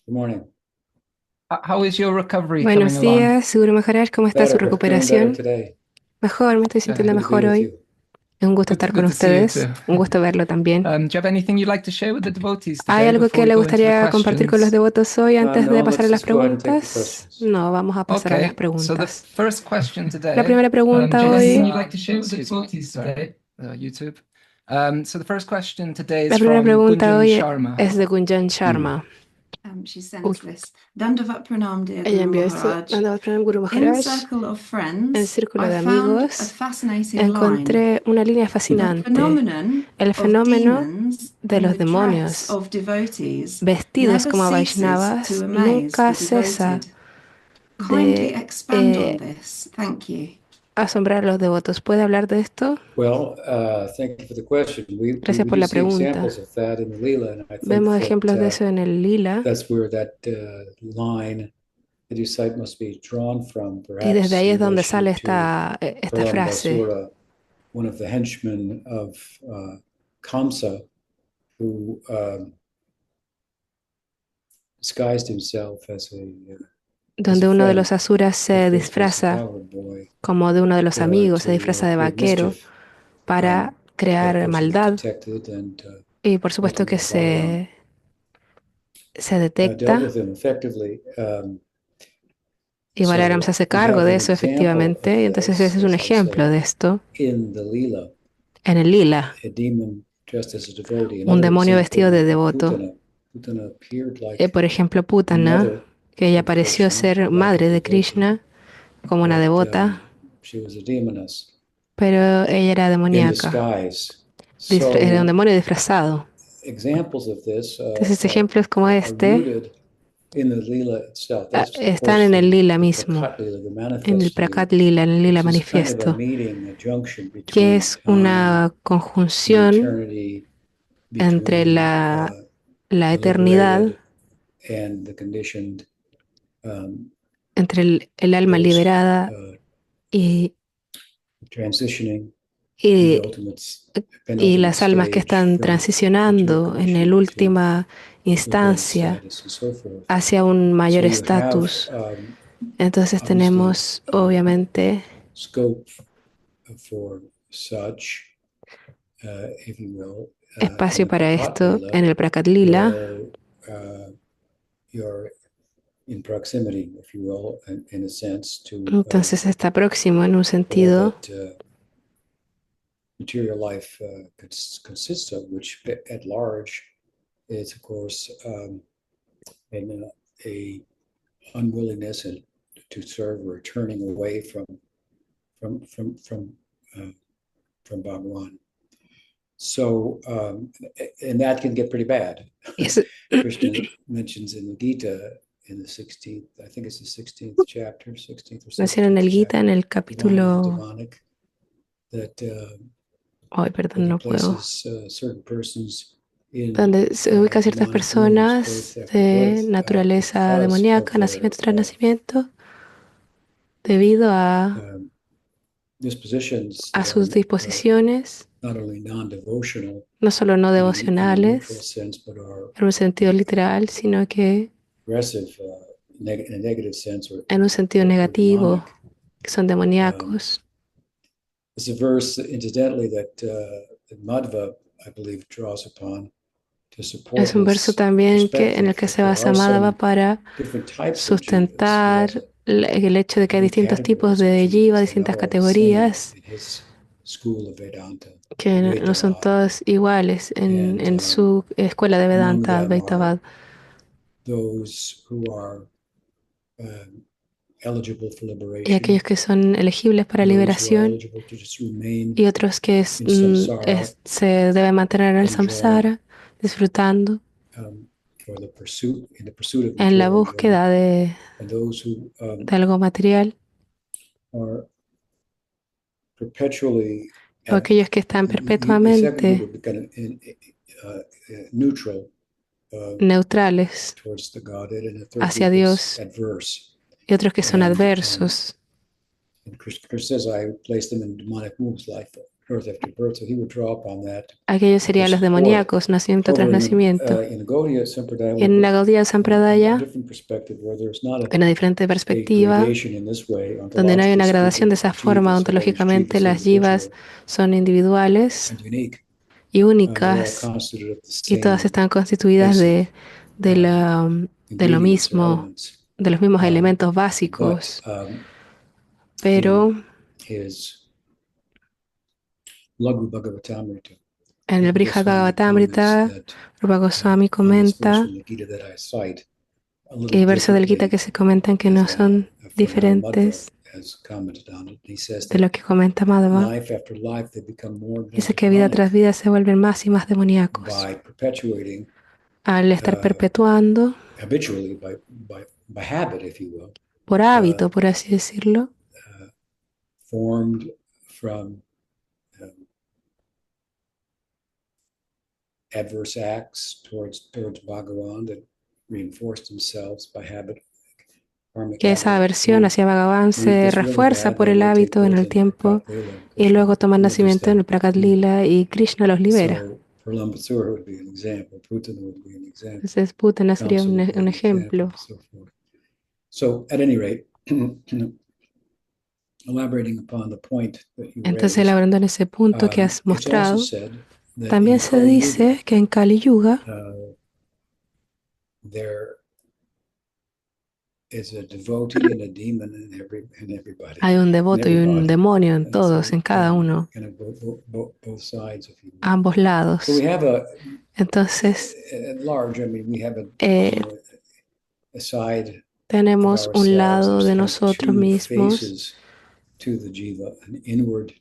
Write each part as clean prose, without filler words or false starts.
Good morning. How is your recovery coming Buenos along? días, seguro mejorar. ¿Cómo está su Feeling better recuperación? today. Mejor, me estoy sintiendo Good to be mejor with hoy. you. Es un gusto estar con Good to see you ustedes. too. Un gusto verlo también. Do you have anything you'd like to share with the devotees ¿Hay today algo before que we le go into the gustaría compartir con los questions? devotos hoy antes de No, pasar a let's las just go ahead and take the preguntas? questions. No, vamos a pasar a las Okay, so the preguntas. first question La today, primera pregunta do you have anything you'd hoy, like to share with the devotees today, YouTube? So the first question today is la primera from pregunta Gunjan hoy Sharma. es de Gunjan Sharma. She Uy, sends this. Dandavat Pranam, dear ella Guru envió esto. Maharaj. Dandavat Pranam Guru In Maharaj. Circle of En Friends, Círculo I de found a Amigos fascinating line. encontré una línea The fascinante. phenomenon El of fenómeno demons de in los the dress demonios of devotees vestidos never como ceases Vaishnavas to amaze nunca the cesa devoted. Kindly de expand on this. Thank you. asombrar a los devotos. ¿Puede hablar de esto? Well, thank you for the question. Gracias We por do la see examples pregunta. of that in the Lila, and I think Vemos ejemplos de eso en el lila that's where that line that you cite must be drawn from, y desde perhaps ahí in es donde relation sale to esta Prahlad frase. Basura, one of the henchmen of Kamsa, who disguised himself as Donde a uno de friend los asuras of se disfraza Power Boy como de uno de los amigos, se disfraza to de create vaquero mischief. para That crear person was maldad detected, and y por supuesto que ultimately Balaram se dealt detecta with him effectively. y Balaram se So hace we cargo have de an eso example of efectivamente. Y entonces this, ese es un as I say, ejemplo de esto in the Leela, en el lila. a demon dressed as a devotee. Un Another demonio example vestido de might be devoto. Putana. Putana appeared like Por ejemplo, a Putana, mother que ella of pareció Krishna, ser like a madre de devotee, Krishna, como una but devota, she was a demoness pero ella era in demoníaca, disguise. era un So demonio disfrazado. examples of this Entonces, ejemplos como are este rooted in the Leela itself. That's, of están course, en el lila the mismo, Prakat Leela, the en el manifest Leela, Prakat Lila, en el lila which is kind of a manifiesto, meeting, a junction que between es time una and conjunción eternity, entre between la the eternidad, liberated and the conditioned, entre el alma those liberada y, transitioning in the y, ultimate, y penultimate las almas que stage están from material transicionando en el conditioning to última liberated instancia status and so forth. hacia un So mayor you have estatus. Entonces obviously tenemos, obviamente, scope for such, if you will, in espacio the para Prakat esto Lila, en el Prakat Lila. where you're in proximity, if you will, in a sense, to Entonces está próximo en un all sentido that material life consists of, which at large is, of course, in a unwillingness and to serve or turning away from Bhagwan. So, and that can get pretty bad. es- Krishna mentions in the Gita, in the 16th, I think it's the 16th chapter, 16th or menciona en el 17th Gita, en chapter, el capítulo, Devanic, that ay, perdón, he no puedo, places certain persons in donde se ubican ciertas demonic wombs, personas birth after de birth, naturaleza because of demoníaca, their nacimiento tras nacimiento, debido dispositions a that are sus disposiciones, not only non-devotional no solo no in a neutral devocionales, sense, but are en un sentido literal, sino que aggressive in a negative sense, en un sentido or negativo, demonic. que son demoníacos. It's a verse, incidentally, that Madhva, I believe, draws upon to support Es un verso his también en el perspective que that se there basa are Madhava some para different types of jivas. He has sustentar el hecho de que hay many distintos tipos categories of de jiva, jivas. They're not distintas all the same categorías, in his school of Vedanta, que no son Advaitavad, todas iguales and en su escuela de among Vedanta, them are Advaitavad. those who are eligible for Y liberation, aquellos que son elegibles para those who are liberación eligible to just remain y otros que in samsara se deben mantener en el enjoying samsara, disfrutando for in the pursuit of en la material enjoyment, búsqueda and those who de algo material, are perpetually o at aquellos que están the second group perpetuamente would be kind of neutral neutrales towards the Godhead, and the third hacia group is Dios adverse. y otros que son And adversos. Krishna says, I place them in demonic wombs, like birth after birth. So he would draw upon that. Aquellos serían los demoníacos, nacimiento tras Over nacimiento. in the Gaudiya Sampradaya, Y en la Gaudiya a Sampradaya, different perspective where there's not una diferente a perspectiva, gradation in this way, donde no hay una ontologically gradación de speaking. esa forma. Jivas, Ontológicamente, las jivas jivas son individuales and unique. y They're all únicas, constituted of the y todas same están constituidas basic de lo ingredients or mismo, elements. de los mismos elementos But básicos. Pero his Laghu Bhagavatamrita, en el Rupa Goswami Brihadbhagavatamrita, comments that Rupa Goswami on this verse comenta, from the Gita that I cite, a y little hay versos del Gita differently que se comentan que no son from how Madhva diferentes has commented on it. He says de that lo que comenta Madhva. life after life they become more and more Dice que vida tras demonic vida se vuelven más y más demoníacos by perpetuating al estar perpetuando habitually by habit, if you will, por hábito, por así decirlo, formed from adverse acts towards Bhagavan that reinforce themselves by habit. que esa aversión hacia Bhagavan se refuerza por el hábito en el tiempo y luego toman nacimiento en el Prakat Lila y Krishna los libera. Entonces Putana sería un ejemplo. So, at any rate, elaborating upon the point that you Entonces, raised, elaborando en ese punto que has it's also mostrado, said that también in se Kali dice Yuga, que en Kali Yuga there is a devotee and a demon in everybody. hay un devoto y un everybody. demonio en And todos, so, en cada uno, kind of both sides, if you will. ambos lados. So we have Entonces, at large, I mean, we have a side tenemos of un ourselves. lado There's de kind of nosotros two mismos, faces to the jiva, an inward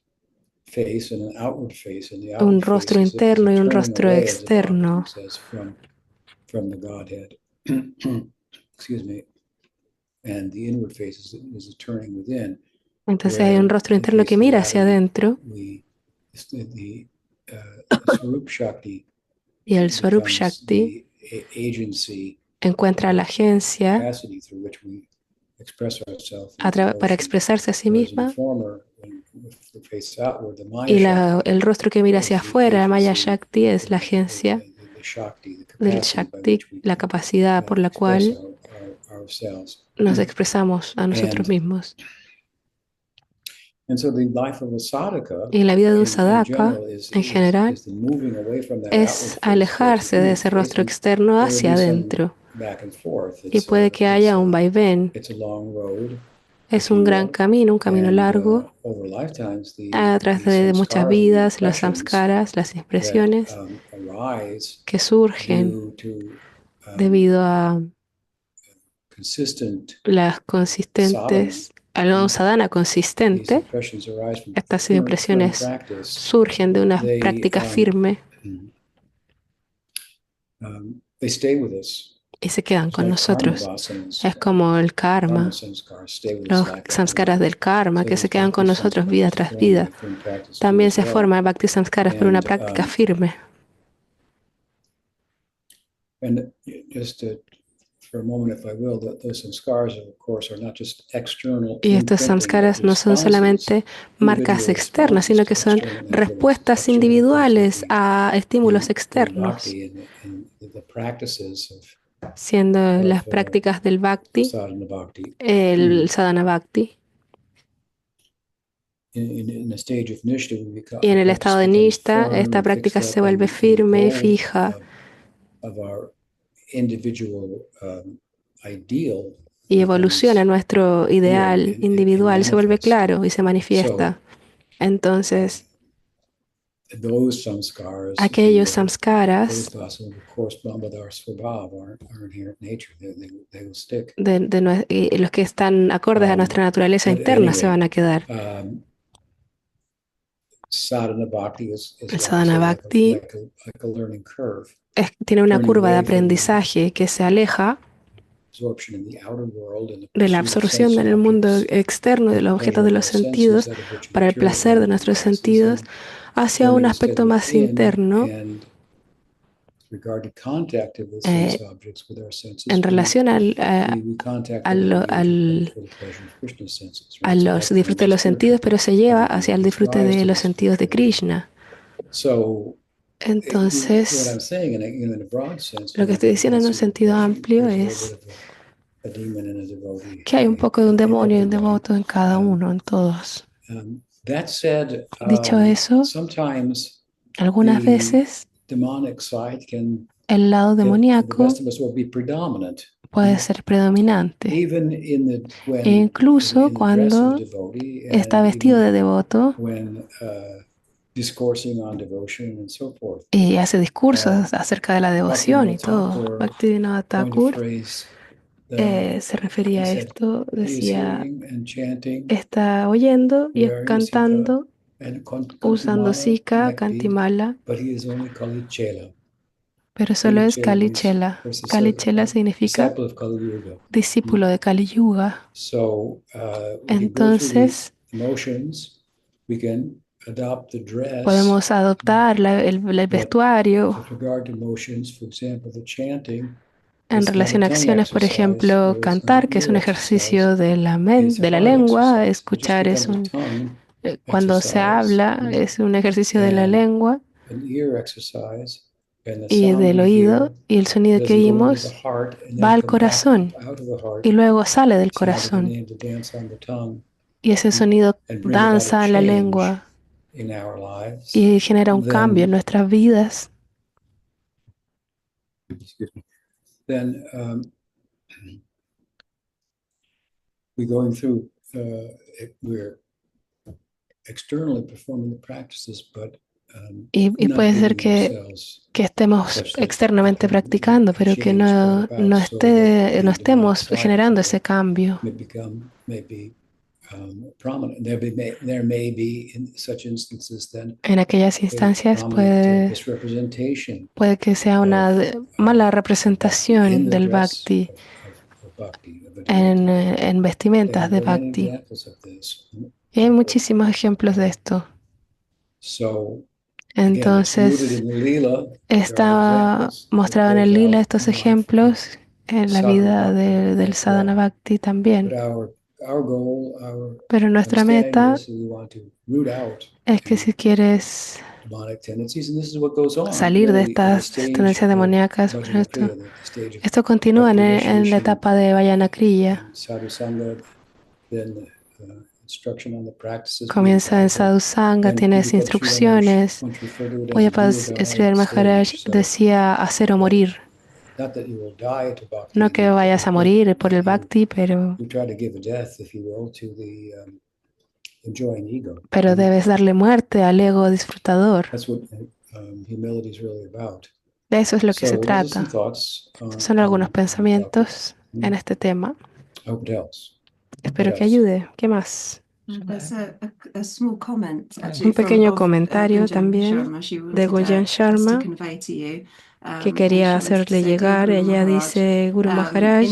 face and an outward face, and the un outward rostro face is interno y un turning rostro away, as the externo. Bhagavatam says, from the Godhead. Excuse me. And the inward face is a turning within. Entonces hay un rostro interno que mira hacia adentro The Swarup Shakti y el Swarup becomes Shakti the agency, encuentra la agencia capacity through which we express ourselves para expresarse a sí misma, y y el rostro que mira hacia afuera, la Maya Shakti, es la agencia del Shakti, la capacidad por la cual nos expresamos a nosotros mismos. Y la vida de un sadhaka, en general, es alejarse de ese rostro externo hacia adentro. Y puede que haya un vaivén. Es un gran camino, un camino largo, a través de muchas vidas, los samskaras, las impresiones que surgen debido a las consistentes, a un sadhana consistente. Estas impresiones surgen de una práctica firme y se quedan con nosotros. Es como el karma, los samskaras del karma que se quedan con nosotros vida tras vida. También se forman bhakti samskaras por una práctica firme. Y estos samskaras no son solamente marcas externas, sino que son respuestas individuales a estímulos externos, siendo las prácticas del bhakti, el sadhana bhakti. Y en el estado de nishta, esta práctica se vuelve firme y fija. Y evoluciona nuestro ideal individual, se vuelve claro y se manifiesta. Entonces, aquellos samskaras los que están acordes a nuestra naturaleza interna se van a quedar. El sadhana bhakti tiene una curva de aprendizaje que se aleja de la absorción en el mundo externo de los objetos de los sentidos para el placer de nuestros sentidos hacia un aspecto más interno en relación a los disfrutes de los sentidos, pero se lleva hacia el disfrute de los sentidos de Krishna. Entonces, lo que estoy diciendo en un sentido amplio es que hay un poco de un demonio y un devoto en cada uno, en todos. Dicho eso, algunas veces el lado demoníaco puede ser predominante. E incluso cuando está vestido de devoto y hace discursos acerca de la devoción y todo. Bhaktivinoda Thakur se refería a esto, decía, está oyendo y cantando, usando sika, kantimala, pero solo es Kali Chela. Kali Chela significa discípulo de Kali Yuga. Entonces, podemos adoptar el vestuario en relación a acciones, por ejemplo, cantar, que es un ejercicio de la lengua, escuchar es cuando se habla es un ejercicio de la lengua y del oído, y el sonido que oímos va al corazón y luego sale del corazón. Y ese sonido danza en la lengua y genera un cambio en nuestras vidas. Y puede ser que estemos externamente practicando, pero que no estemos generando ese cambio. En aquellas instancias puede que sea una mala representación del bhakti en vestimentas de bhakti. Y hay muchísimos ejemplos de esto. Entonces, está mostrado en el Lila estos ejemplos en la vida del sadhana bhakti también. Pero nuestra meta es que si quieres salir de estas tendencias demoníacas, esto continúa en la etapa de Vajana Kriya. Comienza en Sadhu Sangha, tienes instrucciones. Pujapad Sridhar Maharaj decía hacer o morir. No que vayas a morir por el bhakti, pero debes darle muerte al ego disfrutador. De eso es lo que se trata. Son algunos pensamientos en este tema. Espero que ayude. ¿Qué más? Un pequeño comentario también de Gunjan Sharma que quería hacerle llegar. Ella dice, Guru Maharaj,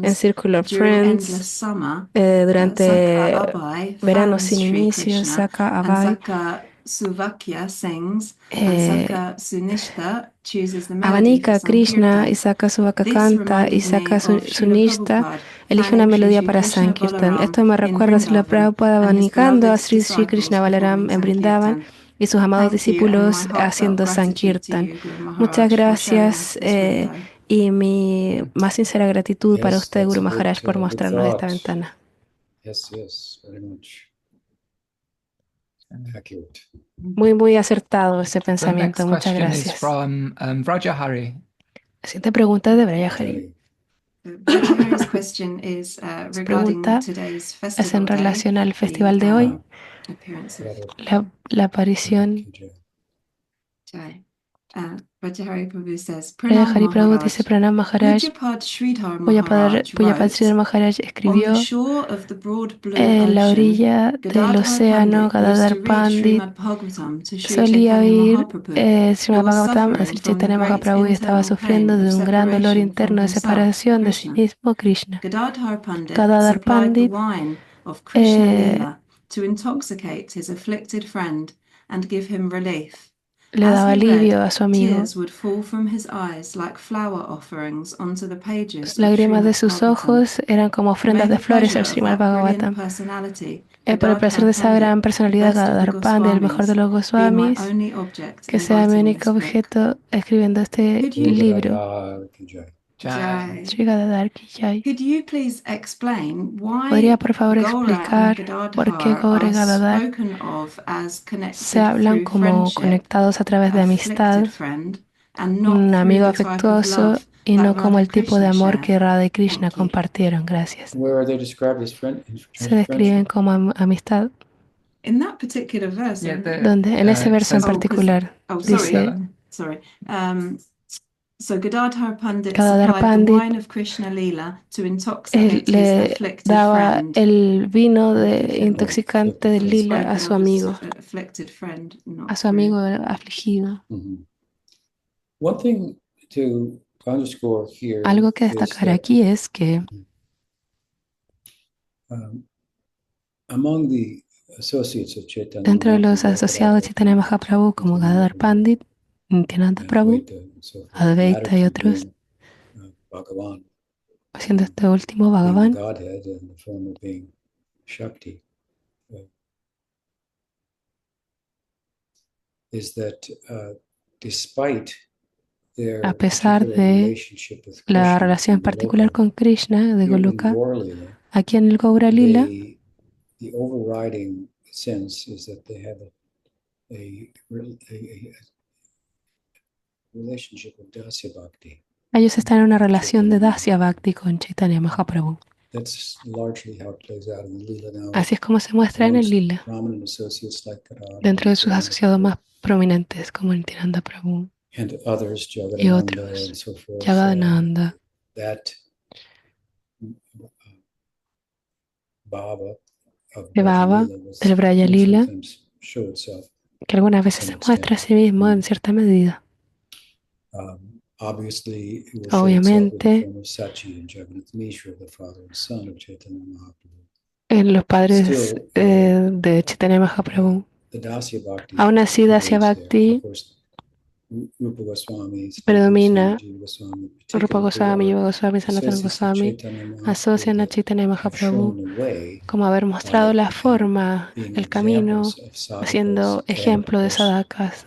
en Circle of Friends, durante verano sin inicio, Saka Abhay, Avanika Krishna, Isaka Suvaka canta, Isaka Sunishta elige una melodía para Sankirtan. Esto me recuerda a Srila Prabhupada avanicando a Sri Krishna Balaram en Vrindavan y sus amados discípulos haciendo Sankirtan. Muchas gracias y mi más sincera gratitud para usted, Guru Maharaj, por mostrarnos esta ventana. Muy acertado ese pensamiento. Muchas gracias. La siguiente pregunta es de Vrajahari. Su pregunta es en relación al festival de hoy, la aparición. Vrajahari Prabhu dice, Pranam Maharaj, Pujapad Sridhar Maharaj escribió en la orilla del océano. Gadadhar Pandit solía oír Srimad Bhagavatam, Sri Chaitanya Mahaprabhu, y estaba sufriendo de un gran dolor interno de separación de sí mismo, Krishna. Gadadhar Pandit le daba alivio a su amigo. Las lágrimas de sus ojos eran como ofrendas de flores al Srimad Bhagavatam. Por el placer de esa gran personalidad, Gadadhar Pandit, el mejor de los Goswamis, que sea mi único objeto escribiendo este libro. Sri Gadadhar Ki Jai. ¿Podría por favor explicar por qué Gaur y Gadadhar se hablan como conectados a través de amistad, un amigo afectuoso, y no como el tipo de amor que Radha y Krishna compartieron? Gracias. Se describen como amistad. Donde en ese verso en particular dice Gadadhar Pandit le daba el vino intoxicante del lila a su amigo afligido. Algo que destacar aquí es que dentro de los asociados de Chaitanya Mahaprabhu, como Gadadhar Pandit, Nityananda Prabhu, Advaita y otros, haciendo este último Bhagavan, a pesar de la relación particular con Krishna de Goloka, aquí en el Gaura Lila, ellos están en una relación de Dasya Bhakti con Chaitanya Mahaprabhu. Así es como se muestra en el Lila, dentro de sus asociados más prominentes como Nityananda Prabhu y otros, Jagadananda. De Baba, del Braya Lila, que algunas veces se muestra a sí mismo en cierta medida. Obviamente, en los padres de Chaitanya Mahaprabhu. Aún así, Dasya Bhakti predomina. Rupa Goswami, Jiva Goswami, Sanatana Goswami asocian a Chaitanya Mahaprabhu como haber mostrado la forma, el camino, haciendo ejemplo de sadhakas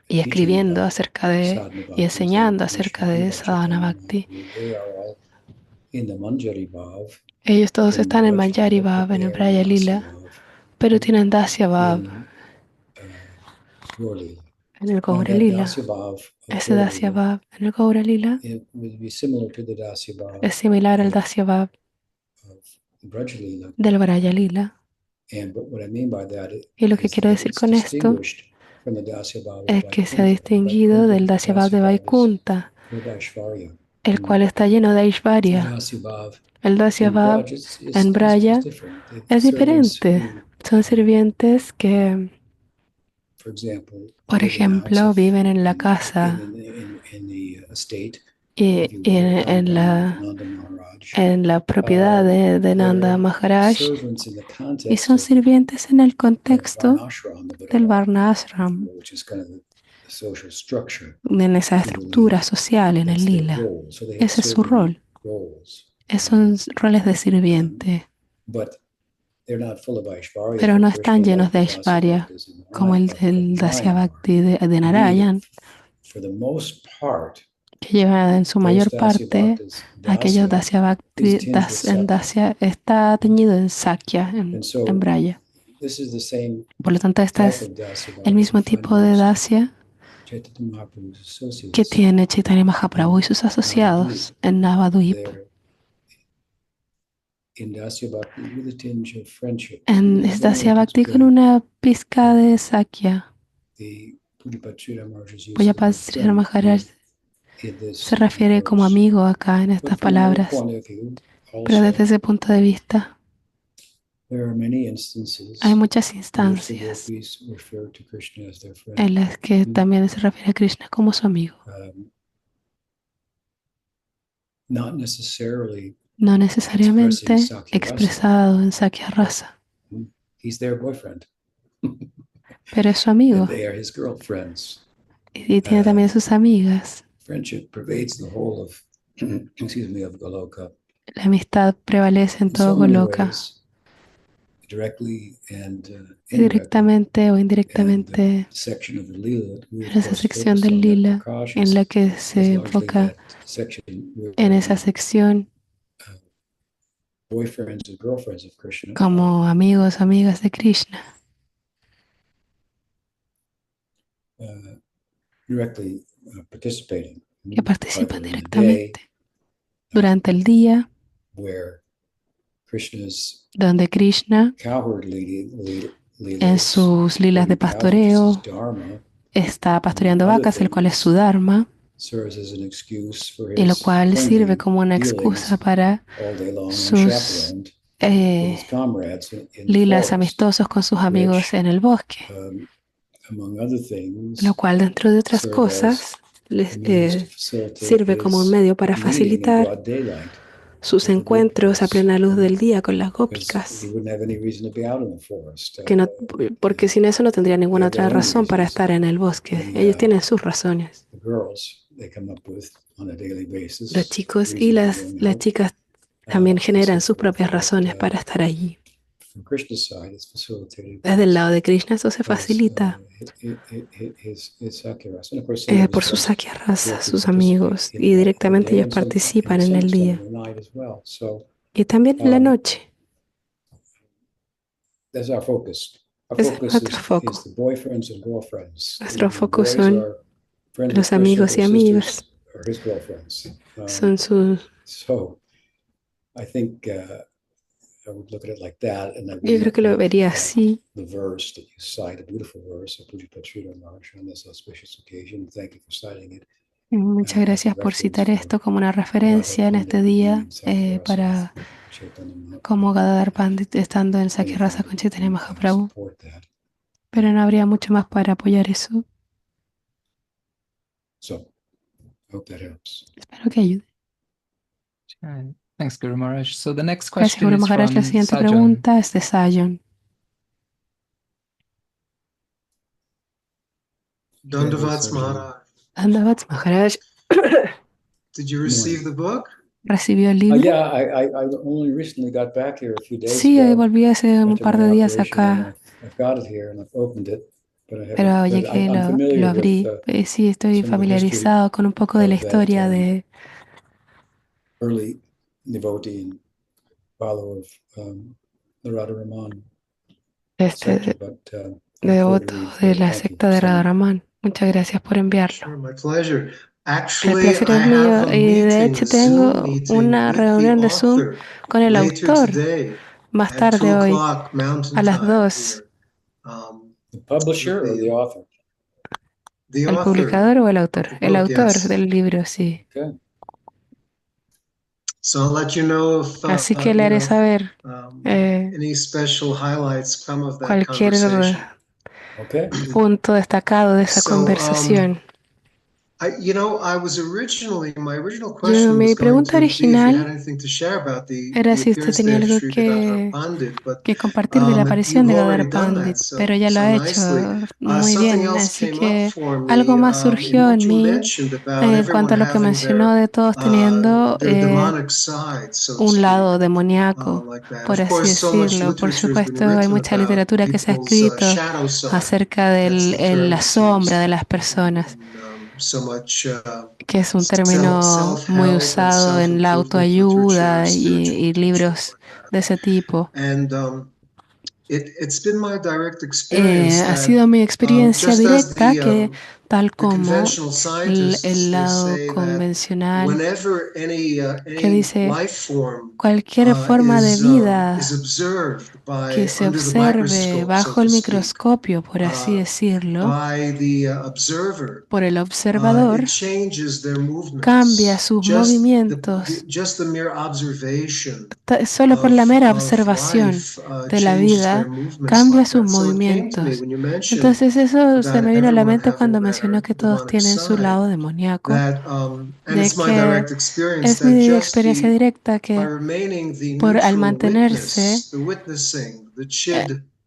y escribiendo acerca de y enseñando acerca de Sadhana Bhakti. Ellos todos están en Manjari Bhav, en el Braya Lila, pero tienen Dasya Bhav en el Gaura Lila. Ese Dasya Bhav en el Gaura Lila es similar al Dasya Bhav del Braya Lila. Y lo que quiero decir con esto es que se ha distinguido del Dasya Bhav de Vaikunta, el cual está lleno de Aishvarya. El Dasya Bhav en Braya es diferente. Son sirvientes que, por ejemplo, viven en la casa y en la propiedad de Nanda Maharaj, y son sirvientes en el contexto del Varna Ashram, en esa estructura social en el Lila. Ese es su rol. Esos son roles de sirviente, pero no están llenos de Aishvarya como el del Dasya Bhakti de Narayan, que lleva en su mayor parte aquellos Dasya Bhakti en Dasya está teñido en Sakya, en Braya. Por lo tanto, este es el mismo tipo de Dasya que tiene Chaitanya Mahaprabhu y sus asociados en Navadvip. En Dasya Bhakti con una pizca de Sakya. Pujapad Sridhar Maharaj se refiere como amigo acá en estas palabras, pero desde ese punto de vista hay muchas instancias en las que también se refiere a Krishna como su amigo. No necesariamente expresado en Sakya Rasa, pero es su amigo and they are his girlfriends. y tiene también sus amigas. Friendship pervades the whole of, excuse me, of Goloka. La amistad prevalece en In todo so many Goloka, ways, directly and indirectly. directamente o And indirectamente. the section of the Lila that we, of En esa course, sección focus del on, that lila, Prakash en la is que se largely enfoca that section where en esa the sección boyfriends and girlfriends of Krishna are como amigos, amigas de Krishna, directly participating. que participan However, in the day, directamente durante el día, where Krishna's donde Krishna, cowherd en sus lilas de pastoreo, está pastoreando vacas, el cual es su dharma, y lo cual sirve como una excusa para sus lilas amistosos con sus amigos en el bosque, lo cual, dentro de otras cosas, les sirve como un medio para facilitar sus encuentros a plena luz del día con las gópicas, que no, porque sin eso no tendría ninguna otra razón para estar en el bosque. Ellos tienen sus razones. Los chicos y las chicas también generan sus propias razones para estar allí. Desde el lado de Krishna eso se facilita por sus Sakya Rasa, sus amigos, y directamente ellos participan en el día y también en la noche. Ese es nuestro foco. Nuestro foco son los amigos y amigas. Son sus... Yo creo que lo vería así. Muchas gracias por citar esto como una referencia en este día para como Gadadhar Pandit estando en Sakya Rasa con Chaitanya Mahaprabhu. Pero no habría mucho más para apoyar eso. Espero que ayude. Thanks, Guru Maharaj. So the next Gracias, question Guru is Maharaj. La from siguiente Sajan. pregunta es de Sajon. Dandavats Maharaj. Dandavats Maharaj. Did you receive the book? ¿Recibió el libro? Sí, volví hace un par de días acá. Pero llegué, lo abrí. Sí, estoy familiarizado con un poco de la historia de este devoto de la secta de Radharaman. Muchas gracias por enviarlo. El placer es mío y de hecho tengo una reunión de Zoom con el autor más tarde hoy a las 2. ¿El publicador o el autor? El autor del libro, sí. Así que le haré saber cualquier punto destacado de esa conversación. Mi pregunta original era si usted tenía algo que compartir de la aparición de Gadadhar Pandit, pero ya lo ha hecho muy bien, así que algo más surgió en mí en cuanto a lo que mencionó de todos teniendo un lado demoníaco, por así decirlo. Por supuesto, hay mucha literatura que se ha escrito acerca de la sombra de las personas, que es un término muy usado en la autoayuda y libros de ese tipo. Ha sido mi experiencia directa que, tal como el lado convencional que dice cualquier forma de vida que se observe bajo el microscopio, por así decirlo, por el observador, cambia sus movimientos solo por la mera observación de la vida, cambia sus movimientos. Entonces eso se me vino a la mente cuando mencionó que todos tienen su lado demoníaco, de que es mi experiencia directa que al mantenerse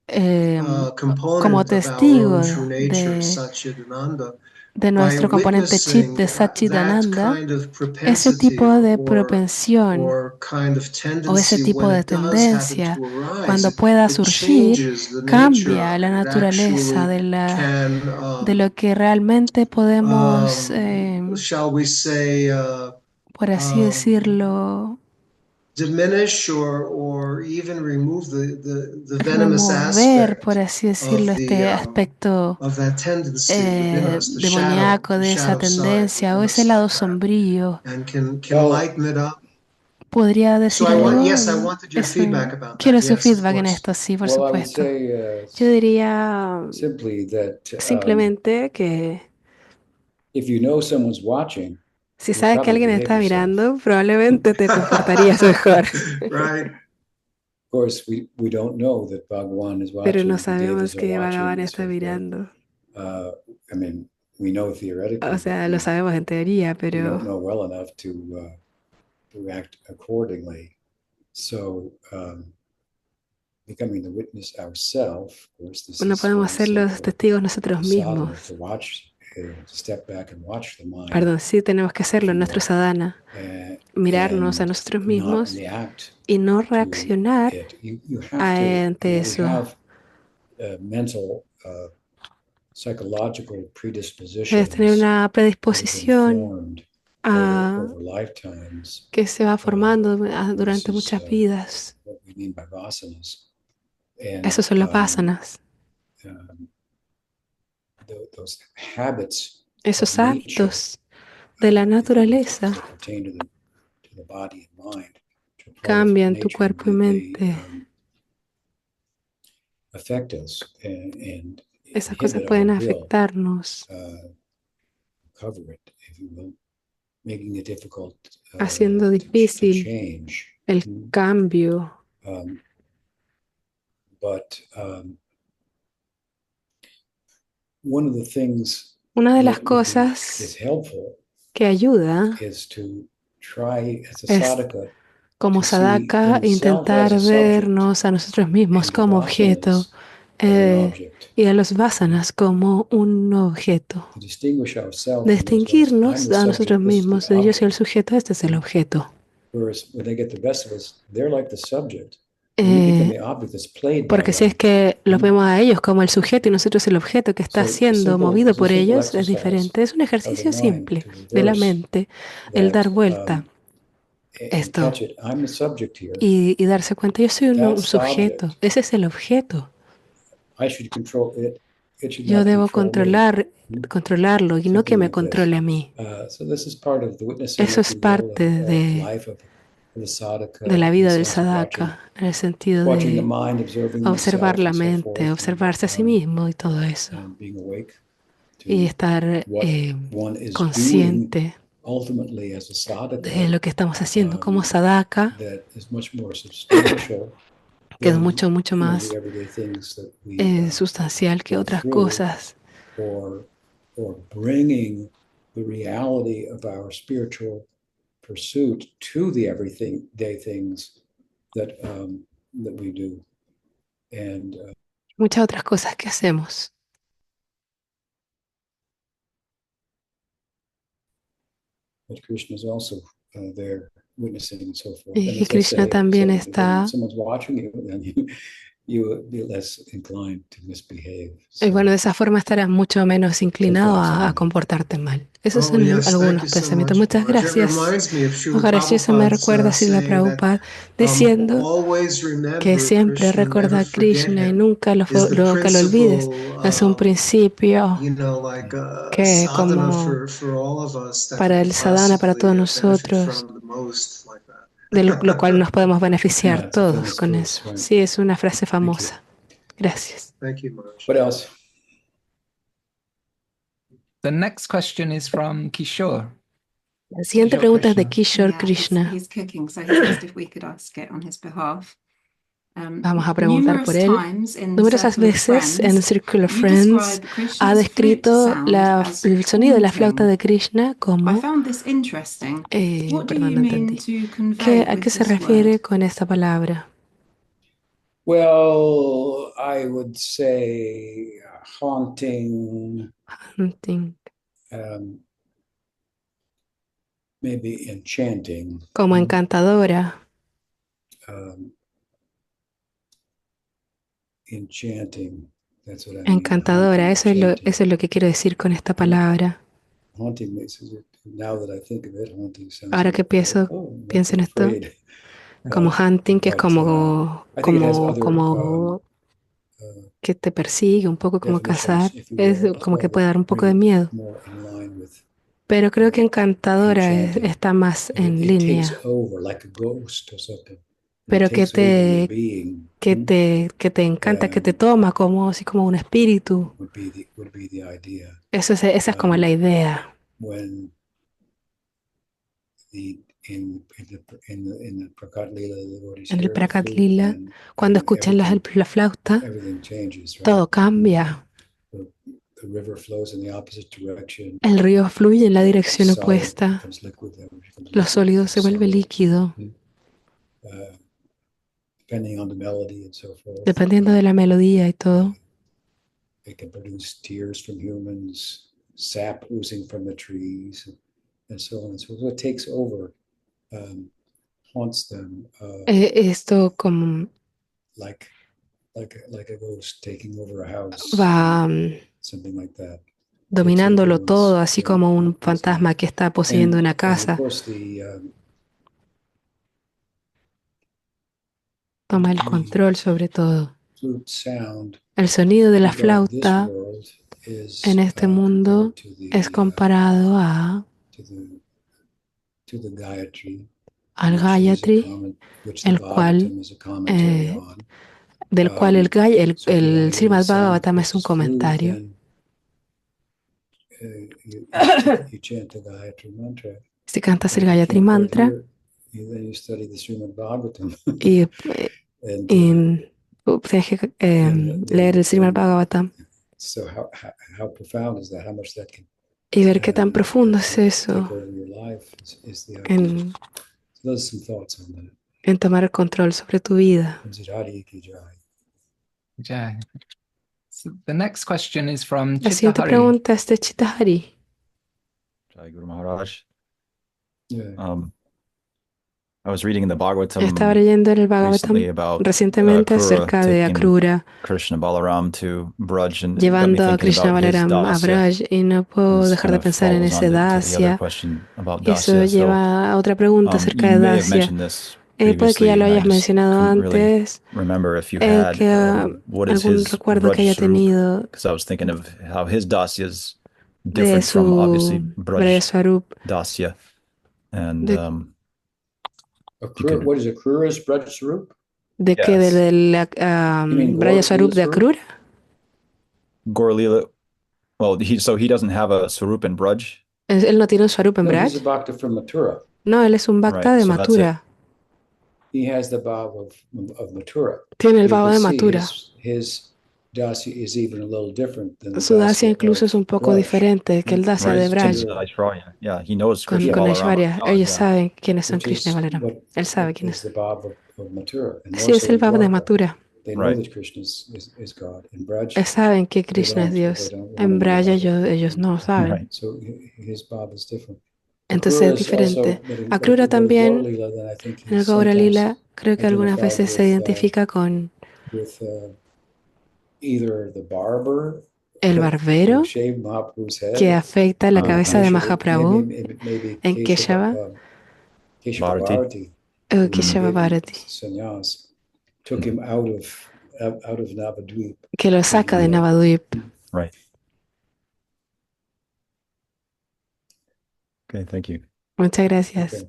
como component of our testigo own true nature, de, Satchidananda, de by nuestro componente chip witnessing de that Satchidananda, kind of ese propensity tipo de or propensión kind of o ese tendency, tipo when de it does happen tendencia, to arise, cuando pueda it surgir, changes the nature cambia of la it. It naturaleza actually can, de lo que realmente podemos, shall we say, por así decirlo, diminish or even remove the venomous remover, por aspect así decirlo, este aspecto of that tendency within us, the demoníaco de esa shadow side tendencia o within ese us lado like that, sombrío. and can Well, lighten it up. ¿Podría So decir I want, algo? yes, I wanted your feedback about that. Quiero su Yes, of feedback en course. esto, sí, por well, I would supuesto. say Yo diría simply that simplemente que if you know someone's watching, si you'll sabes que probably alguien behave está yourself. mirando, probablemente te comportarías mejor. Right. Of course, we don't know that Bhagwan is Pero watching, no the sabemos devas are que Bhagavan watching, and está so forth. mirando. I mean, we know theoretically, O sea, but lo sabemos en teoría, we don't pero know well enough to act accordingly. So, becoming the witness ourselves, of course, this no is podemos very ser los essential testigos nosotros sadhana mismos. to watch, to step back and watch the mind, Perdón, sí tenemos que hacerlo en nuestro sadhana, mirarnos a and nosotros not mismos react y no to reaccionar it. You have to, ante we eso. have mental, psychological Debes tener predispositions una that have been predisposición formed a over lifetimes, que se va formando durante this is muchas vidas. what we mean by vasanas. And Esos son los vasanas, those habits esos of nature, hábitos de la if you will, naturaleza that pertain to the body and mind, which are part of cambian tu nature, cuerpo y they mente. affect us and Esas cosas inhibit pueden our will, afectarnos, cover it, if you will, making it difficult haciendo to difícil change. el cambio. But one of the things Una de las that is cosas helpful que ayuda is to try as a es, sadhaka como to see sadhaka, oneself as intentar a subject vernos a nosotros mismos and the como objeto vasanas as an object. y a los vasanas como un objeto. To distinguish ourselves from those ones, I'm Distinguirnos the a nosotros subject, this is mismos the de yo soy el object. sujeto, este es el objeto. Whereas when they get the best of us, they're like the subject. We become the object that's played by Porque si es them. que los vemos a ellos como el sujeto y nosotros el objeto que está So siendo movido por simple ellos, es exercise diferente. Es un of the ejercicio mind simple to de la reverse mente, el dar that, vuelta and esto catch it. I'm the subject here. y darse cuenta, yo soy un That's the sujeto, object. ese es el objeto. I should control it. It should Yo not debo control me. controlarlo y no que Something me like this. controle a mí. So this is part of the witnessing, Eso if es you will, parte of life of the sadhaka, de la in vida the del sense of sadhaka, en el sentido watching the de mind, observing observar oneself, la and so mente, forth, observarse a sí mismo y todo eso. and being awake Y to estar what one is doing consciente ultimately as a sadhaka, de lo que estamos haciendo como sadhaka, that is much more substantial que es than, mucho the más everyday things that we sustancial que go otras through, cosas. or bringing the reality of our spiritual pursuit to the everyday things that we do. And Muchas otras cosas que hacemos. but Krishna is also there witnessing and so forth. Y And as I Krishna say, también when está. someone's watching you, then you would be less inclined to misbehave. Y bueno, de esa forma estarás mucho menos inclinado thoughts on a that. comportarte mal. Esos Oh, son yes, thank algunos you so pensamientos. much, Muchas Maharaj. It gracias. reminds me of Srila Maharaj, eso me Prabhupada's recuerda a Srila saying that Prabhupada diciendo always remember que siempre Krishna, recuerda never a forget Krishna y him. nunca Is the que lo olvides. principle, Es un principio like a que sadhana como for all of us that para we el could sadhana, para todos possibly benefit nosotros, from the most, like that. de lo cual nos podemos beneficiar Yeah, it's a todos famous con quote, eso. right? Sí, es una frase Thank you. famosa. Gracias. Thank you, Maharaj. What else? The next question is from Kishore. La siguiente Kishore pregunta es de Krishna. Kishore Krishna. He's cooking, so he's asked if we could ask it on his behalf. Vamos a preguntar por él. Numerosas veces en Circle of Friends ha descrito el sonido de la flauta de Krishna como... perdón, no entendí. ¿A qué se refiere con esta palabra? Well, I would say haunting, Hunting, maybe enchanting. como encantadora. Enchanting, that's what I mean. Encantadora, Haunting, eso enchanting. es lo que quiero decir con esta palabra. Haunting makes it, now that I think of it, haunting sounds Ahora que like, pienso like en esto, afraid. como hunting, que es But, I think it has other como que te persigue, un poco como definitions, cazar. if you Es will, como que that puede dar un poco de bring miedo. more in line with Pero creo que encantadora enchanting. está más en It takes línea. over like a ghost or something. It Pero takes over your being. que te encanta, que te toma como, así como un espíritu. Would be the idea. Esa es como la idea. When in the Prakat Lila, the devotees En el hear the Prakat flute, Lila, and cuando escuchan la flauta, everything changes, right? todo cambia. The river flows in the opposite direction. El río fluye en la dirección Solid opuesta. becomes liquid, becomes Lo liquid, sólido se vuelve solid. líquido, Depending on the melody and so forth. dependiendo de la melodía y todo. It can produce tears from humans, sap oozing from the trees, and so on and so forth. So it takes over, haunts them, Esto como like a ghost taking over a house, va something like that. dominándolo todo, así como un fantasma que está poseyendo una And of casa. course, Toma el control sobre todo. flute sound El sonido de la regard this flauta world is, en este mundo compared es comparado to the Gayatri, al which is a Gayatri, which the el cual, Bhagavatam is a commentary on. del cual el So if you want to hear Srimad the sound Bhagavatam of es un this flute, comentario. then, you chant the Gayatri mantra. Si cantas And el if you Gayatri can't quite mantra hear, then you study the Srimad Bhagavatam. y, And, tienes que leer el Srimad Bhagavatam so how profound is that? How much that can y ver qué tan profundo es take eso over your life is the idea. So those are some thoughts on that. en tomar el control sobre tu vida. Jai ki jai. Jai. So the next question is from La siguiente Chitta Hari. pregunta es de Chitta-Hari. Jai Guru Maharaj. Yeah. I was reading in the Bhagavatam Estaba leyendo en el recently Bhagavatam about recientemente Akrura acerca de taking Akrura Krishna Balaram to Braj, and it got me llevando a thinking Krishna about his Balaram a dasya. Braj y no puedo This dejar kind de of pensar en follows ese on to the other Dasya. question about Y eso dasya. So lleva a otra pregunta acerca you de may have Dasya. mentioned this Puede que previously, ya lo and I hayas just mencionado couldn't really antes, remember if you had. que What is algún his recuerdo que Braj haya Swarup? tenido Because I was thinking of how his dasya is de different from obviously su Braj Swarup. dasya. And What is Akrura's Braj Swarup? ¿De qué? yes, ¿Del You mean Braja Swarup de Swarup? Akrura? Gaur Lila. Well, he doesn't have a Swarup in Braj. Él no tiene un Swarup en No, Braj. he's a Bhakta from Mathura. No, él es un Bhakta Right, de so that's it. Mathura. He has the bhav of Mathura. Tiene el You Bhava can de see Mathura. his dasya is even a little different than the Su Dasya dasya incluso of es un poco Braj. diferente que el Dasya Right, de Braj Aishwarya. Yeah, he knows con Krishna Balaram. Aishwarya. Ellos Yeah. saben quiénes son Which Krishna y is Balaram. what Él sabe quiénes is the son. bhav of Mathura. And Así es also el in Bhava de Dwarka, Mathura. they know Right. that Krishna is God. In Braj, Saben que they Krishna es don't. Dios. They don't want to En know Braya about it. ellos no saben. Right. So his bhav is different. Entonces Akrura es is also, diferente. but in Akrura Gaur también, Lila, then I think en el he's Gaura Lila, sometimes creo que algunas identified veces se identifica con with either the barber el who barbero shaved Mahaprabhu's head, que afecta la cabeza de Keshav, Mahaprabhu maybe en Keshava Keshava Bharati, o Keshava Bharati, sannyas, took him out of Navadvip. que lo saca de Navadvip. Right. Okay, thank you. Muchas gracias.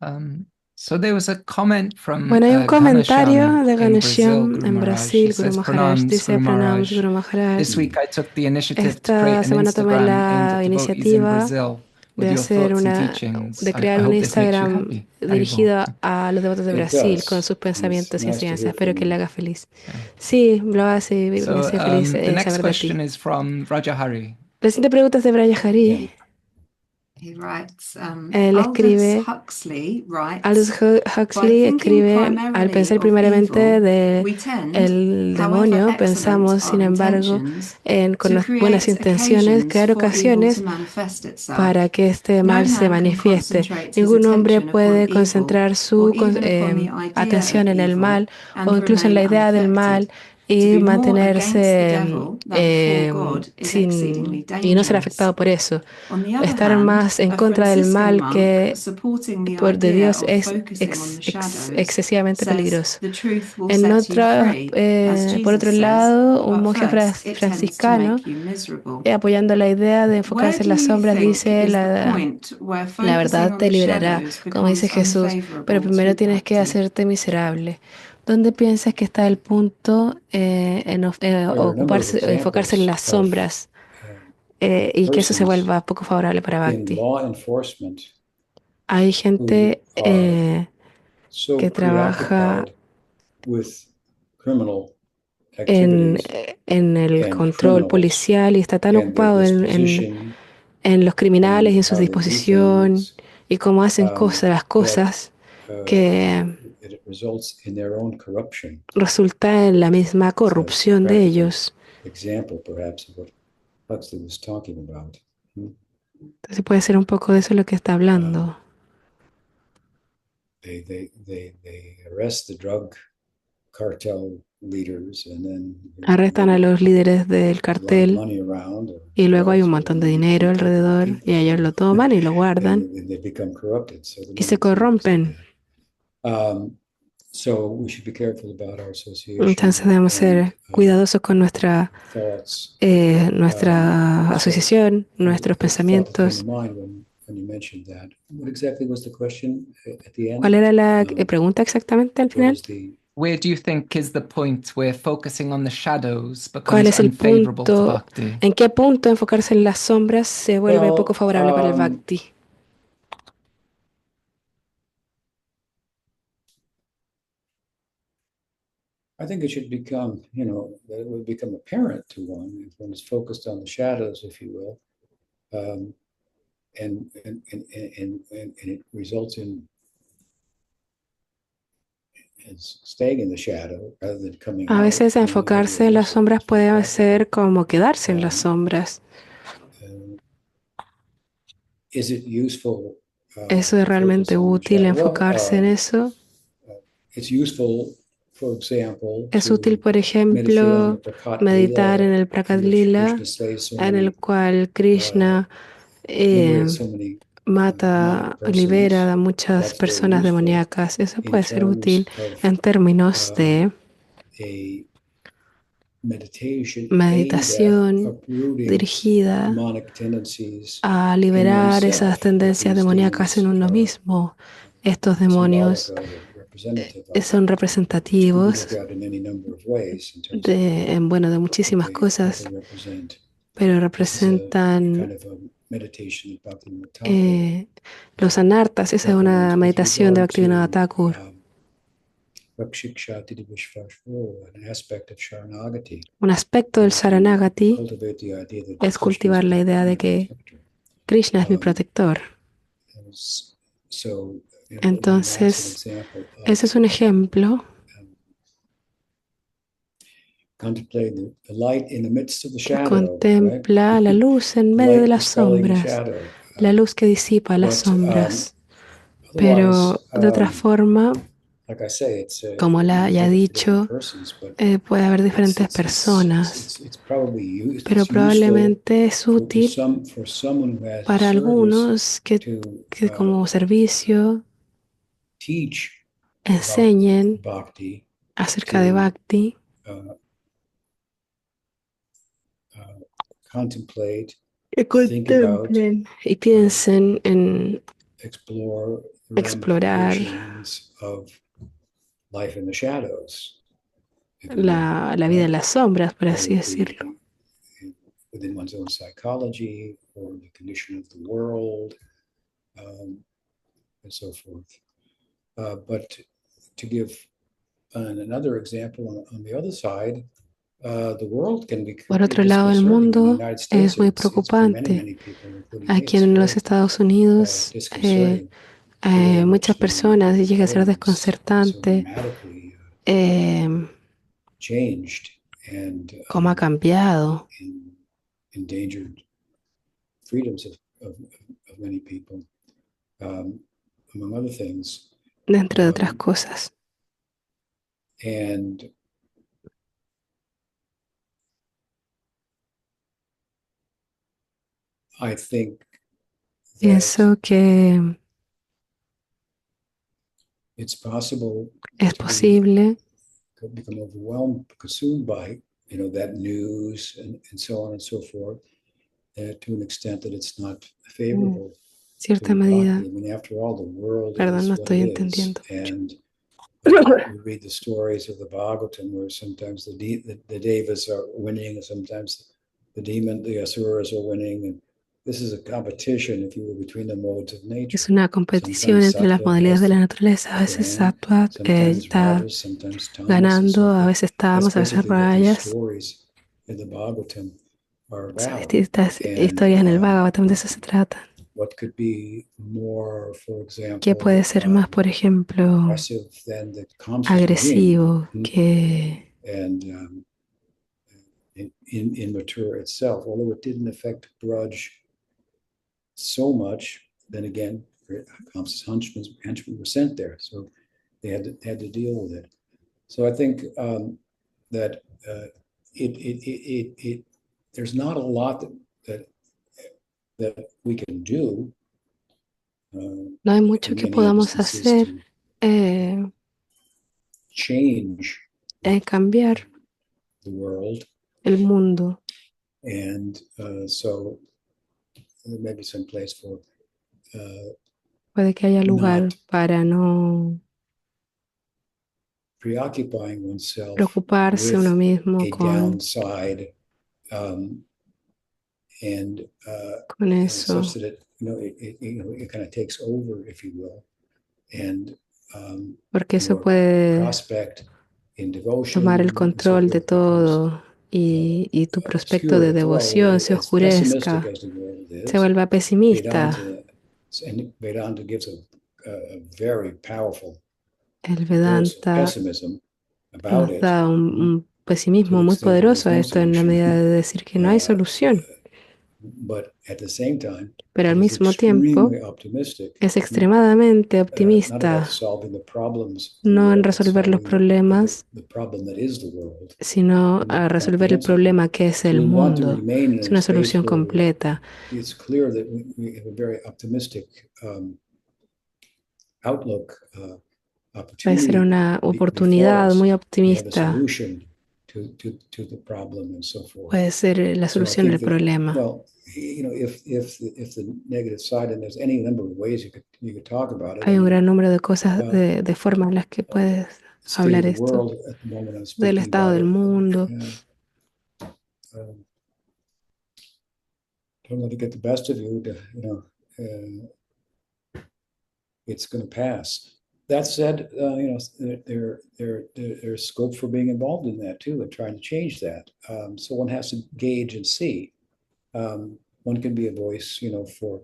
Okay. So there was a comment from Bueno, hay un comentario de Ghanshyam Ghanshyam en Brasil, Guru Maharaj, dice Pranam Guru Maharaj. This week I took the initiative to Esta create an semana tomé Instagram la aimed at devotees in iniciativa Brazil with de your hacer thoughts and una, teachings. de I crear un hope this makes you Instagram happy. dirigido a los devotos de It Brasil does. con sus pensamientos It's y nice to enseñanzas. hear Espero from que le you. haga feliz. Sí, lo hace, me So hace feliz the next saber de ti. question is from Raja Hari. La siguiente pregunta es de Braja Hari. Él escribe, Aldous Huxley escribe, al pensar primariamente del demonio, pensamos, sin embargo, con las buenas intenciones, crear ocasiones para que este mal se manifieste. Ningún hombre puede concentrar su atención en el mal o incluso en la idea del mal y mantenerse y no ser afectado por eso. Estar más en contra del mal que de Dios es excesivamente peligroso. Por otro lado, un monje franciscano, apoyando la idea de enfocarse en las sombras, dice, la verdad te liberará, como dice Jesús, pero primero tienes que hacerte miserable. ¿Dónde piensas que está el punto enfocarse en las sombras y que eso se vuelva poco favorable para Bhakti? Hay gente que trabaja en el control policial y está tan ocupado en los criminales y en su disposición y cómo hacen las cosas que resulta en la misma corrupción de ellos. Entonces puede ser un poco de eso lo que está hablando. Arrestan a los líderes del cartel y luego hay un montón de dinero alrededor y ellos lo toman y lo guardan y se corrompen. Entonces debemos ser cuidadosos con nuestra asociación, nuestros pensamientos. ¿Cuál era la pregunta exactamente al final? Where do you think is the point where focusing on the shadows ¿Cuál becomes es el unfavorable to punto? Bhakti? ¿En qué punto enfocarse en las sombras se vuelve poco favorable para el Bhakti? I think it should become, that it would become apparent to one if one is focused on the shadows, if you will, and it results in staying in the shadow rather than coming out. A veces enfocarse en las sombras puede ser como quedarse en las sombras. ¿Eso es realmente útil, enfocarse en eso? Es útil, por ejemplo, meditar en el Prakat Lila, en el cual Krishna libera a muchas personas demoníacas. Eso puede ser útil en términos de meditación dirigida a liberar esas tendencias demoníacas en uno mismo. Estos demonios son representativos de muchísimas cosas, pero representan los anartas. Esa es una meditación de Bhaktivinoda Thakur. Un aspecto del Sharanagati es cultivar la idea de que Krishna es mi protector. Entonces, ese es un ejemplo que contempla la luz en medio de las sombras, la luz que disipa las sombras. Pero de otra forma, como ya he dicho, puede haber diferentes personas, pero probablemente es útil para algunos que como servicio enseñen acerca de Bhakti, que contemplen y piensen en explorar la vida en las sombras, por así decirlo. Within one's own psychology or the condition of the world, and so forth. But to give another example on the other side, Por otro lado, el mundo es muy preocupante. Aquí en los Estados Unidos, muchas personas y llega a ser desconcertante cómo ha cambiado. Dentro de otras cosas. Pienso que es posible cierta medida. Perdón, no estoy entendiendo mucho. You read the stories of the Bhagavatam where sometimes the devas are winning and sometimes the asuras are winning, and this is a competition, if you will, between the modes of nature. Es una competición entre las modalidades de la naturaleza. A veces Sattva está ganando, a veces Tamas, a veces Rayas. Son distintas historias en el Bhagavatam, de eso se trata. ¿Qué puede ser más, por ejemplo, agresivo que immature itself, although it didn't affect Braj so much? Then again, Kamsa's henchmen were sent there, so they had to deal with it. So I think that there's not a lot that we can do. No hay mucho que podamos hacer en cambiar el mundo. And so there may be some place for puede que haya lugar para no preocuparse uno mismo con eso. Porque eso puede tomar el control de todo y tu prospecto de devoción se oscurezca, se vuelva pesimista. El Vedanta nos da un pesimismo muy poderoso a esto en la medida de decir que no hay solución. Pero al mismo tiempo es extremadamente optimista, no en resolver los problemas, sino a resolver el problema que es el mundo. Es una solución completa. Puede ser una oportunidad muy optimista. Puede ser la solución al problema. Hay un gran número de cosas, de formas en las que puedes hablar esto, del estado del mundo. It's going to pass. That said, there's scope for being involved in that too, and trying to change that. So one has to gauge and see. One can be a voice, for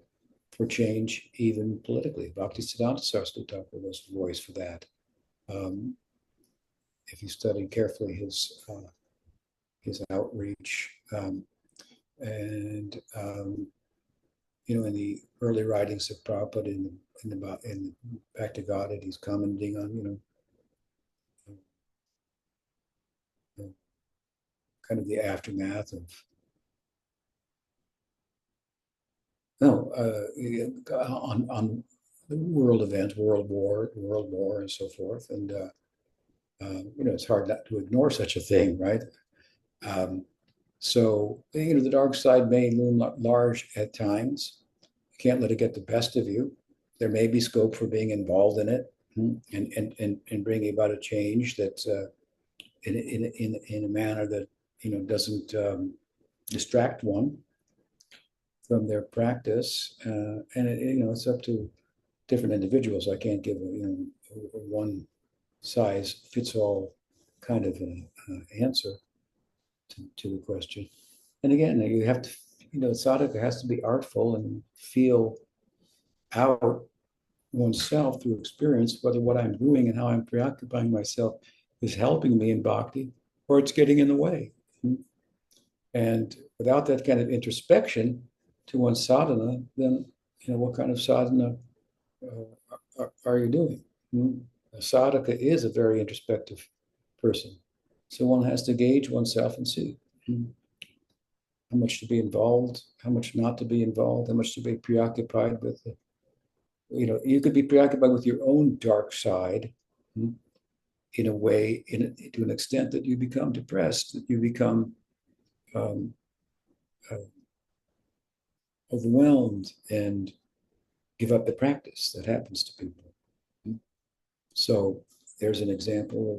change, even politically. Bhaktisiddhanta Saraswati Thakur was the voice for that. If you study carefully his outreach, and in the early writings of Prabhupada in Back to Godhead, he's commenting on, kind of the aftermath of on the world events, World War, and so forth, and it's hard not to ignore such a thing, right? So the dark side may loom large at times. You can't let it get the best of you. There may be scope for being involved in it and bringing about a change that's in a manner that doesn't distract one from their practice, and it's up to different individuals. I can't give a one size fits all kind of an answer. to the question. And again, you have to, sadhaka has to be artful and feel out oneself through experience, whether what I'm doing and how I'm preoccupying myself is helping me in bhakti or it's getting in the way. And without that kind of introspection to one's sadhana, then what kind of sadhana are you doing? A sadhaka is a very introspective person. So one has to gauge oneself and see how much to be involved, how much not to be involved, how much to be preoccupied with. You could be preoccupied with your own dark side in a way, to an extent that you become depressed, that you become overwhelmed and give up the practice. That happens to people. So there's an example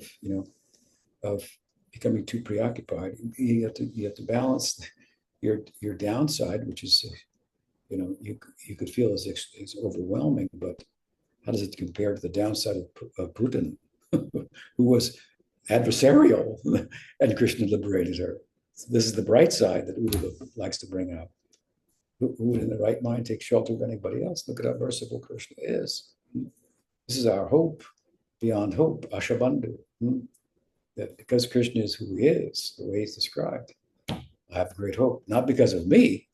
of becoming too preoccupied. You have to balance your downside, which is you could feel as overwhelming, but how does it compare to the downside of Putin, who was adversarial and Krishna liberated her? So this is the bright side that Uddhava likes to bring up. Who would in the right mind take shelter of anybody else? Look at how merciful Krishna is. This is our hope, beyond hope, Ashabandhu. That because Krishna is who he is, the way he's described, I have great hope. Not because of me,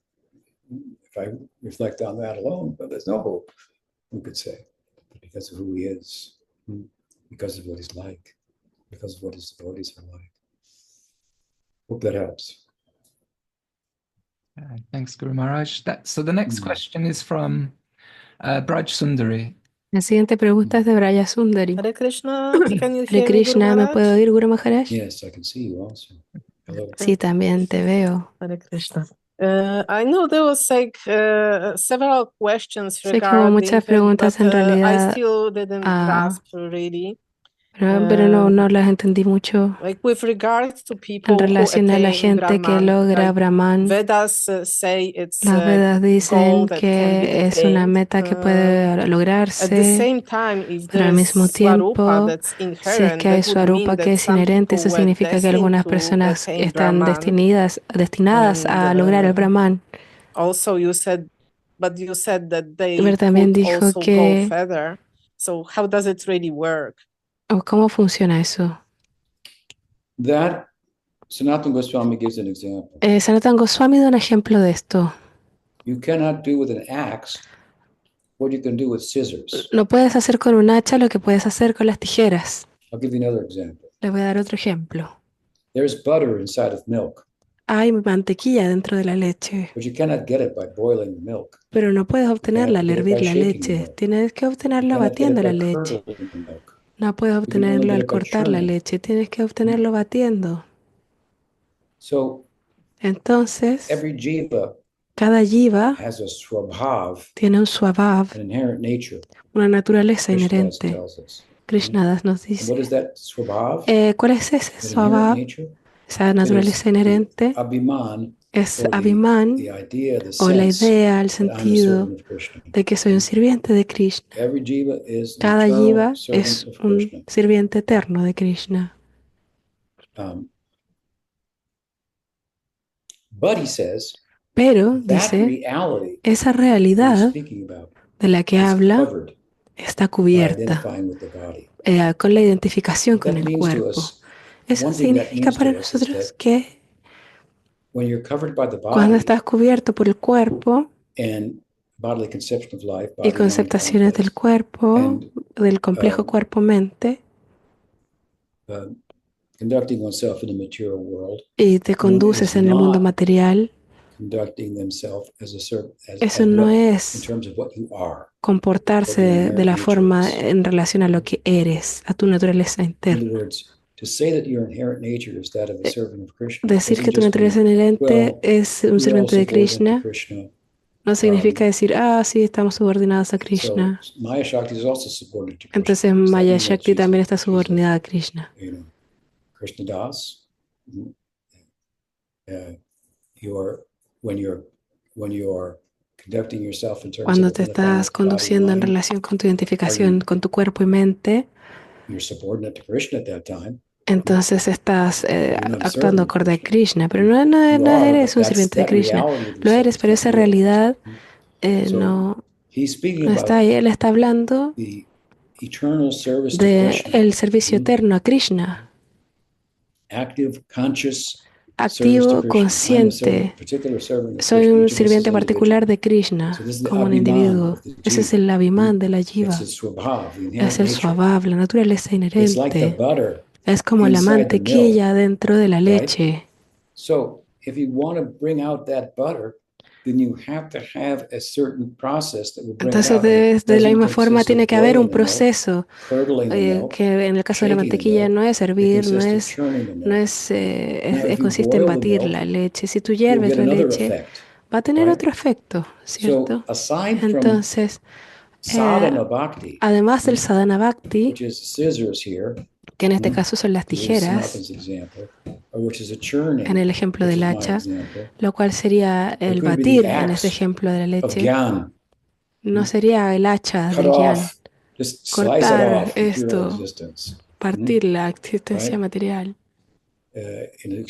if I reflect on that alone, but there's no hope, we could say, but because of who he is, because of what he's like, because of what his devotees are like. Hope that helps. Thanks, Guru Maharaj. So the next question is from Braj Sundari. La siguiente pregunta es de Braja Sundari. Hare Krishna, can you Hare hear me, Guru Krishna, ¿me puedo Maharaj? oír, Guru Maharaj? Yes, I can see you also. Hello. Sí, también te veo. Hare Krishna. I know there was several questions Sé que hubo regarding muchas it, preguntas but en I realidad, still didn't grasp really. pero no las entendí mucho Like with regards to en people who relación a la attain gente que Brahman, logra like Brahman. Vedas say it's Las a Vedas goal dicen that can be que es una attained. meta que puede At the lograrse, same time, if pero there al is mismo Swarupa tiempo, that's si es inherent, que hay that would mean Swarupa que that es some inherente, people eso were significa que destined algunas to personas attain están Brahman. destinadas a And lograr el Brahman. also you said that they Pero también could dijo also go que, further. So how does it really work? ¿cómo funciona eso? That Sanatana Goswami gives an example. Sanatana Goswami da un ejemplo de esto. You cannot do with an axe what you can do with scissors. No puedes hacer con un hacha lo que puedes hacer con las tijeras. I'll give you another example. Le voy a dar otro ejemplo. There's butter inside of milk, Hay mantequilla dentro de la leche, but you cannot get it by boiling the milk. pero no puedes obtenerla al get it hervir by la shaking the leche. milk. Tienes que You obtenerlo cannot get it batiendo la by leche. curdling the milk. No puedes You can only obtenerlo get al it by cortar la churning. leche. Tienes que obtenerlo batiendo. So Entonces, every jiva cada jiva has a swabhav, tiene un swabhav, an inherent nature. una naturaleza Krishnadas inherente. tells us. Krishnadas nos And dice. what is that swabhav? ¿Cuál es ese That inherent swabhav? nature? Esa It is naturaleza the inherente abhiman, es or Abhiman, the idea, the o la sense idea, el that I'm a sentido servant of Krishna. de que soy un sirviente de Krishna. Every jiva is an Cada eternal jiva servant es of un Krishna. sirviente eterno de Krishna. But he says Pero, that dice, reality esa that he's realidad speaking about de la que is habla covered está by cubierta identifying with the body. con la identificación What con that el means to cuerpo. us, Eso one thing that significa means para to us is nosotros that que when you're covered by the cuando body estás cubierto por el cuerpo and bodily conception of life, y body, mind, conceptaciones del complex, cuerpo, and del complejo cuerpo-mente, conducting oneself in the material world, y te conduces en el mundo material, conducting themselves eso no in es terms of what you are. comportarse de la forma en relación a lo que eres, a tu naturaleza In interna. other words, to say that your inherent nature is that of a servant of Krishna Decir doesn't que tu just naturaleza mean, inherente well, es un we're all sirviente de subordinate to Krishna Krishna. no significa decir, sí, estamos subordinados a Krishna. So Maya Shakti is also subordinate to Krishna. Entonces Does that Maya mean that Shakti también está she's subordinada a Krishna. Krishna Das. When you're conducting yourself in terms Cuando of te identifying estás with body, conduciendo en mind, relación con tu identificación con tu cuerpo y mente, you're subordinate to Krishna at that time. entonces estás actuando acorde a Krishna, pero no eres un sirviente de Krishna. Lo eres, pero esa realidad no está ahí. Él está hablando del servicio eterno a Krishna. Activo, consciente. Soy un sirviente particular de Krishna como un individuo. Ese es el abhiman de la jiva. Es el swabhav, la naturaleza inherente. Es como la mantequilla dentro de la leche. Entonces, de la misma forma, tiene que haber un proceso que en el caso de la mantequilla no es hervir, consiste en batir la leche. Si tú hierves la leche, va a tener otro efecto, ¿cierto? Entonces, además del sadhana bhakti, que en este caso son las tijeras, en el ejemplo del hacha, lo cual sería el batir en ese ejemplo de la leche, no sería el hacha del gyan, cortar esto, partir la existencia material. En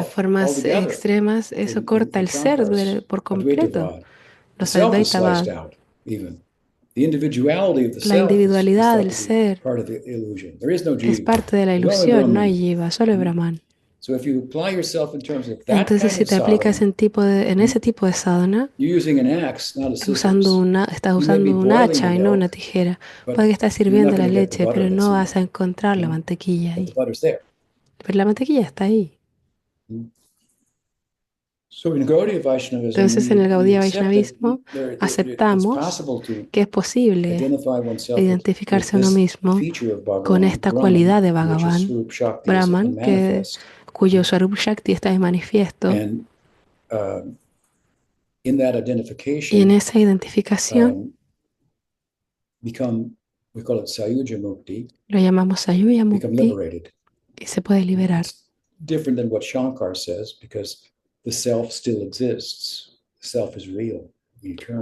formas extremas, eso corta el ser por completo. Los Advaitavad. La individualidad del ser es parte de la ilusión, no hay jiva, solo hay Brahman. Entonces, si te aplicas en ese tipo de sadhana, estás usando un hacha y no una tijera. Puede que estés sirviendo la leche, pero no vas a encontrar la mantequilla ahí. Pero la mantequilla está ahí. Entonces, en el Gaudiya Vaishnavismo aceptamos que es posible identificarse a uno mismo con esta cualidad de Bhagavan, Brahman, cuyo Swarup Shakti está de manifiesto. Y en esa identificación lo llamamos Sayuja Mukti y se puede liberar.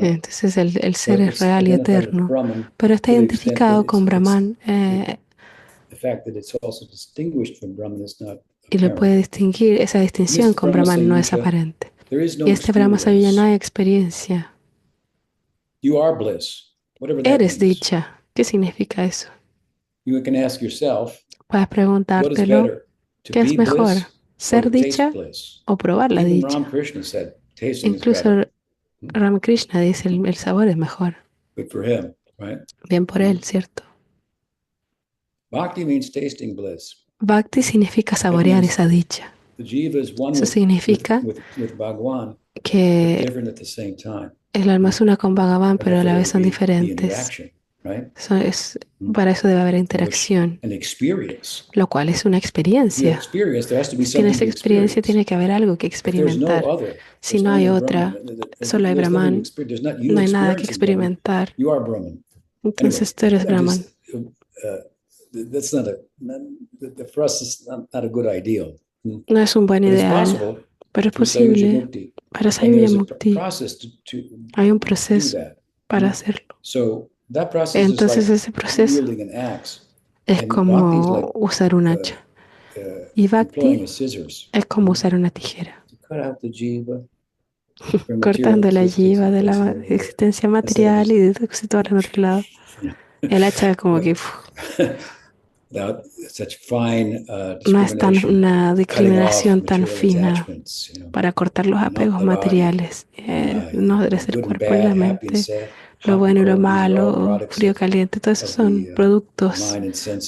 Entonces el ser es real y eterno, pero está identificado con Brahman y lo puede distinguir. Esa distinción con Brahman no es aparente. Y este Brahma Sayuja no hay experiencia. Eres dicha. ¿Qué significa eso? Puedes preguntártelo, ¿qué es mejor? ¿Ser dicha o probar la dicha? Incluso Ramakrishna dice el sabor es mejor. Bien por él, ¿cierto? Bhakti significa saborear esa dicha. Eso significa que el alma es una con Bhagavan, pero a la vez son diferentes. Para eso debe haber interacción, lo cual es una experiencia. Si tienes experiencia, tiene que haber algo que experimentar. Si no hay otra, solo hay Brahman, no hay nada que experimentar. Entonces tú eres Brahman. No es un buen ideal, pero es posible. Para Sayuja Mukti hay un proceso para hacerlo. Entonces ese proceso es como usar un hacha. Y Bhakti es como usar una tijera. Cortando la jiva de la existencia material y depositarla en otro lado. El hacha como que no es una discriminación tan fina para cortar los apegos materiales. No debe ser cuerpo y la mente. Lo bueno y lo malo, frío, caliente, todo eso son productos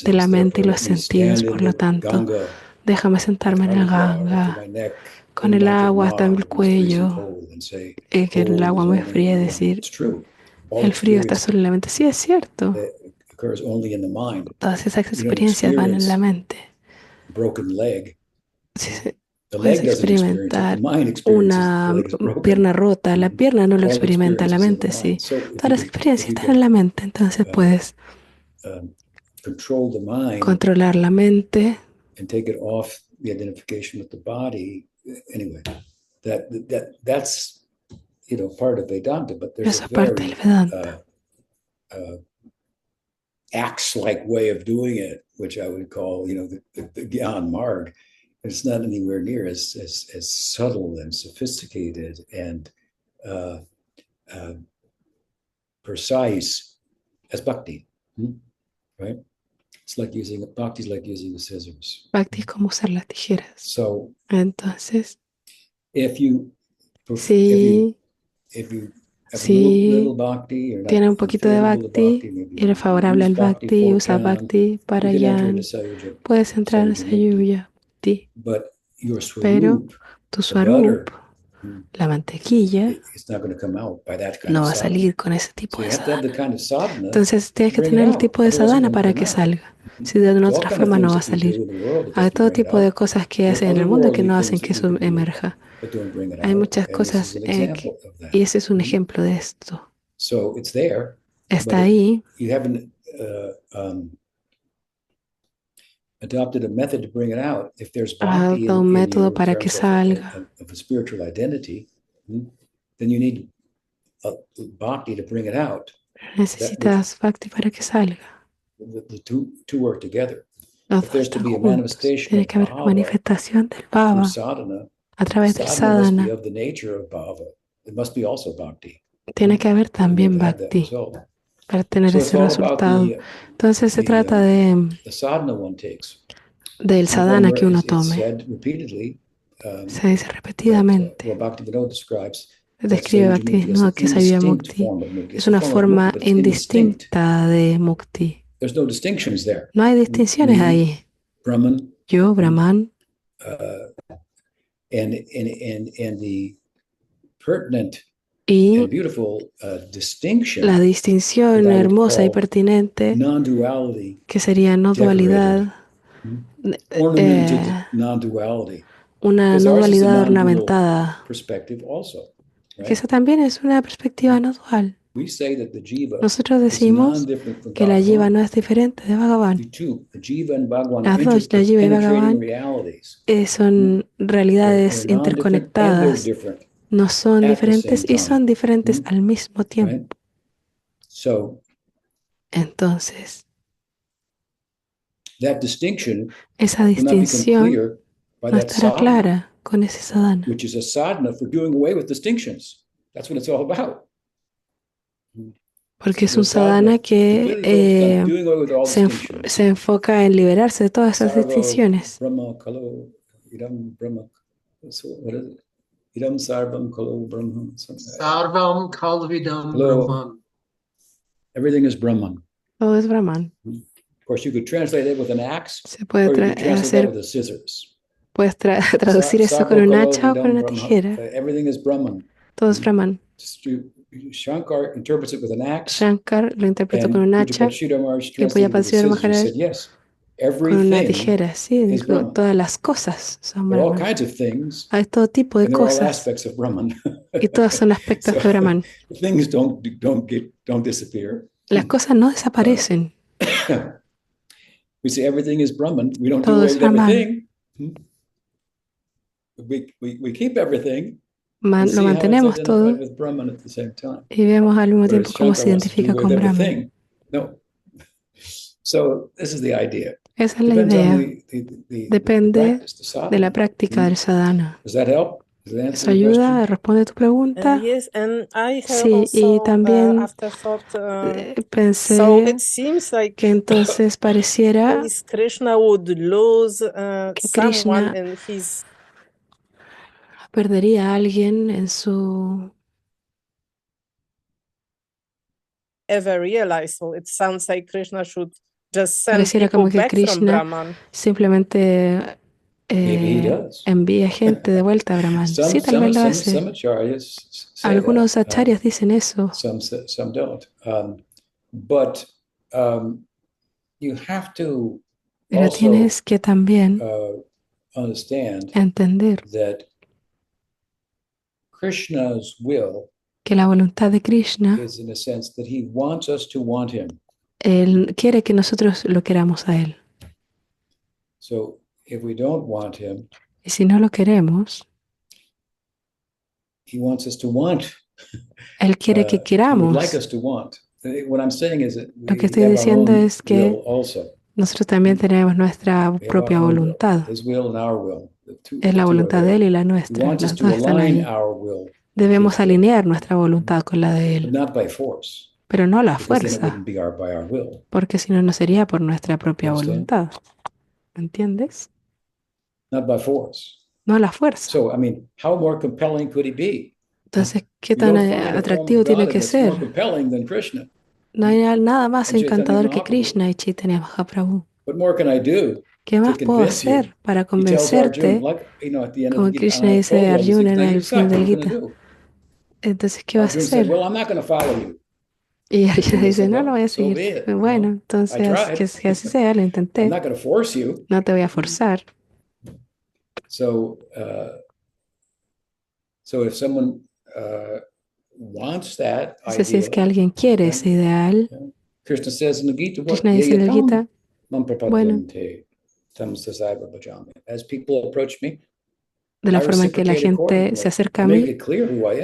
de la mente y los sentidos. Por lo tanto, déjame sentarme en el Ganga con el agua hasta el cuello, que el agua me fría, decir, el frío está solo en la mente. Sí, es cierto. Todas esas experiencias van en la mente. Puedes experimentar una pierna rota, la pierna no lo experimenta, la mente sí. Todas las experiencias están en la mente, entonces puedes controlar la mente. Eso es parte del Vedanta. axe-like way of doing it, which I would call, the Gyan Marg. It's not anywhere near as subtle and sophisticated and precise as bhakti, right? Bhakti is like using the scissors. Bhakti es como usar las tijeras. So Entonces, if you si tiene un poquito de bhakti y eres favorable al bhakti y usa bhakti para yan, puedes entrar en Sayuja Bhakti. Pero tu swarup, la mantequilla, no va a salir con ese tipo de sadhana. Entonces tienes que tener el tipo de sadhana para que salga. Si de una otra forma no va a salir. Hay todo tipo de cosas que hacen en el mundo que no hacen que eso emerja. Hay muchas cosas y ese es un ejemplo de esto. Está ahí. Has adoptado un método para que salga. Necesitas bhakti para que salga. Los dos están juntos. Tiene que haber una manifestación del bhava a través del sadhana. Tiene que haber también bhakti para tener ese resultado. Entonces se trata del sadhana que uno tome. Se dice repetidamente. Describe Bhaktivinoda que Sayuja Mukti es una forma indistinta de Mukti. No hay distinciones ahí. Yo, Brahman, y la distinción hermosa y pertinente que sería no dualidad, una no dualidad ornamentada, que esa también es una perspectiva no dual. Nosotros decimos que la jiva no es diferente de Bhagavan. Las dos, la jiva y Bhagavan, son realidades interconectadas. No son diferentes y son diferentes al mismo tiempo. Entonces, esa distinción no estará clara con ese sadhana. Porque es un sadhana que se enfoca en liberarse de todas esas distinciones. Idam sarvam kalo brahman. Sarvam kalvidam brahman. Everything is Brahman. Todo es Brahman. Of course, you could translate it with an axe, se puede or you could translate that with the scissors. Puedes traducir eso con un hacha o con una tijera. Everything is Brahman. Todo es Brahman. Shankar interprets it with an axe. Shankar lo interpretó con un hacha y Pujapati Maharaj con una tijera. Sí, dijo, todas las cosas son Brahman. Hay todo tipo de cosas y todos son aspectos de Brahman. Las cosas no desaparecen. Todo es Brahman. Lo mantenemos todo y vemos al mismo tiempo cómo se identifica con Brahman. Esa es la idea. Depende de la práctica del sadhana. ¿Eso ayuda? ¿Responde tu pregunta? Sí, y también pensé que entonces pareciera que Krishna perdería a alguien en su... Pareciera como que Krishna simplemente envía gente de vuelta a Brahman. Sí, tal vez lo hace. Algunos acharyas dicen eso. Pero tienes que también entender que la voluntad de Krishna, Él quiere que nosotros lo queramos a Él. Y si no lo queremos, Él quiere que queramos. Lo que estoy diciendo es que nosotros también tenemos nuestra propia voluntad. Es la voluntad de Él y la nuestra. Las dos están ahí. Debemos alinear nuestra voluntad con la de Él, pero no a la fuerza, porque si no, no sería por nuestra propia voluntad. ¿Entiendes? No a la fuerza. Entonces, ¿qué tan atractivo tiene que ser? No hay nada más encantador que Krishna y Chaitanya Mahaprabhu. ¿Qué más puedo hacer para convencerte? Como Krishna dice a Arjuna en el final del Gita. Entonces, ¿qué vas a hacer? Y Arjuna dice, no, no voy a seguir. Bueno, entonces, que así sea, lo intenté. No te voy a forzar. Entonces, si es que alguien quiere ese ideal, Krishna dice en el Gita, bueno, de la forma en que la gente se acerca a mí,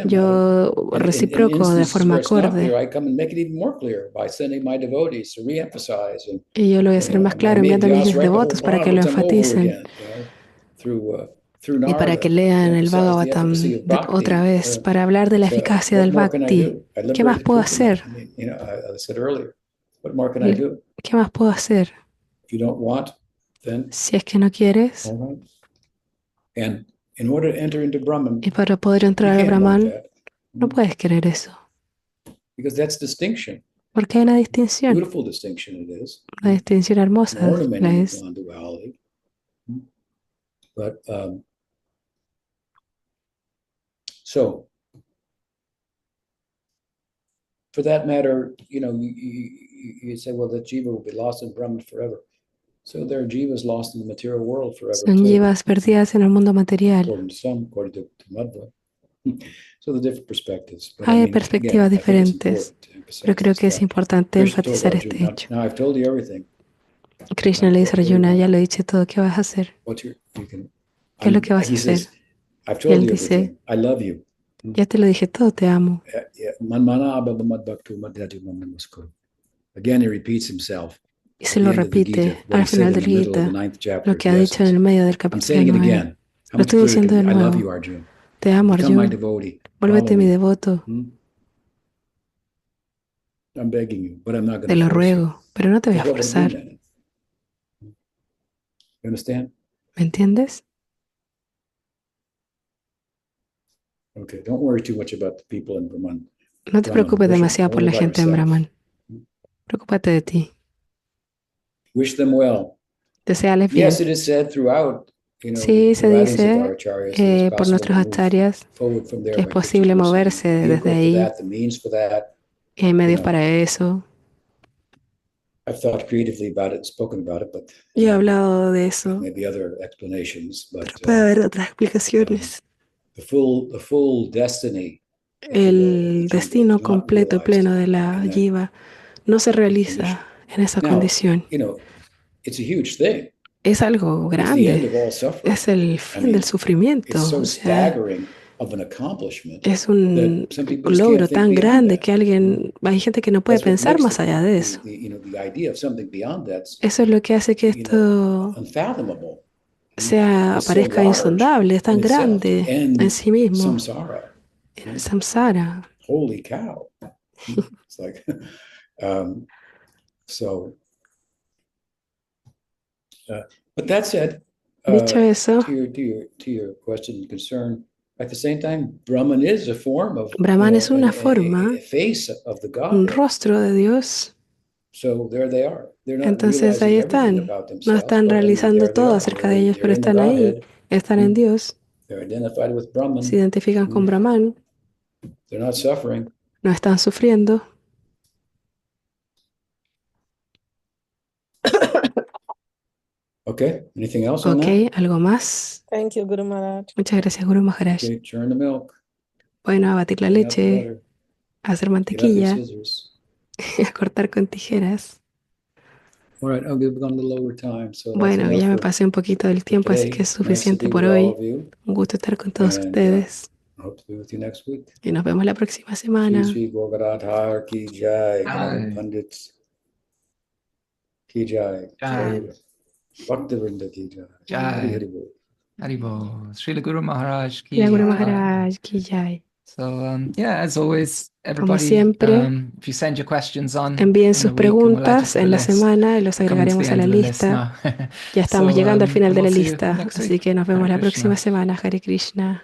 yo reciproco de forma acorde. Y yo lo voy a hacer más claro enviando a mis devotos para que lo enfaticen y para que lean el Bhagavatam otra vez, para hablar de la eficacia del Bhakti. ¿Qué más puedo hacer? ¿Qué más puedo hacer? Si es que no quieres, y para poder entrar al Brahman, no puedes querer eso. Porque hay una distinción. Una distinción hermosa la es. For that matter, you say, well, that jiva will be lost in Brahman forever. So there are jivas lost in the material world forever. Son jivas perdidas en el mundo material. According to some, according to Madhva. So the different perspectives. Hay perspectivas diferentes, pero creo que es importante enfatizar este hecho. Now I've told you everything. Krishna le dice a Arjuna, ya lo he dicho todo, ¿qué vas a hacer? ¿Qué es lo que vas a hacer? Y él dice, I love you. Ya te lo dije todo, te amo. Again, he repeats himself. Y se lo repite al final del Gita, lo que ha dicho en el medio del capítulo 9. Lo estoy diciendo de nuevo. Te amo, Arjuna. Vuélvete mi devoto. Te lo ruego, pero no te voy a forzar. ¿Me entiendes? No te preocupes demasiado por la gente en Brahman. Preocúpate de ti. Deseales bien. Sí, se dice por nuestros acharyas que es posible moverse desde ahí y hay medios para eso. Yo he hablado de eso, pero puede haber otras explicaciones. El destino completo, pleno de la jiva no se realiza en esa condición. Es algo grande, es el fin del sufrimiento. O sea, es un logro tan grande que hay gente que no puede pensar más allá de eso. Eso es lo que hace que esto parezca insondable, es tan grande en sí mismo. En el samsara. Holy cow. It's like, but that said, dicho eso, to your question and concern, at the same time, Brahman is a form of, Brahman es una forma, un rostro de Dios. So there they are. Entonces ahí están. No están realizando todo acerca de ellos, pero están ahí, están en Dios. Se identifican con Brahman. No están sufriendo. Okay, anything else on that? ¿Algo más? Thank you, Guru Maharaj. Muchas gracias, Guru Maharaj. Okay, churn the milk. Bueno, a batir la leche, a hacer mantequilla, a cortar con tijeras. Bueno, ya me pasé un poquito del tiempo, así que es suficiente por hoy. Un gusto estar con todos ustedes. Hope to be with you next week. Y nos vemos la próxima semana. Shri Shri Gogaradhar ki jai, Jai. Pandits ki jai, Jai. Bhaktivinoda ki jai. Jai. Hari Hari Bol. Haribol. Srila Guru Maharaj ki Guru jai. Maharaj ki jai. So, yeah, as always, Como everybody, siempre, if you send your questions on envíen in sus the week and we'll add you preguntas to the en la list. semana y los Coming to agregaremos the a la end of the list lista. now. Ya estamos So, llegando al final and de la we'll see you lista, next así week. que nos vemos Hare la próxima Krishna. semana. Hare Krishna.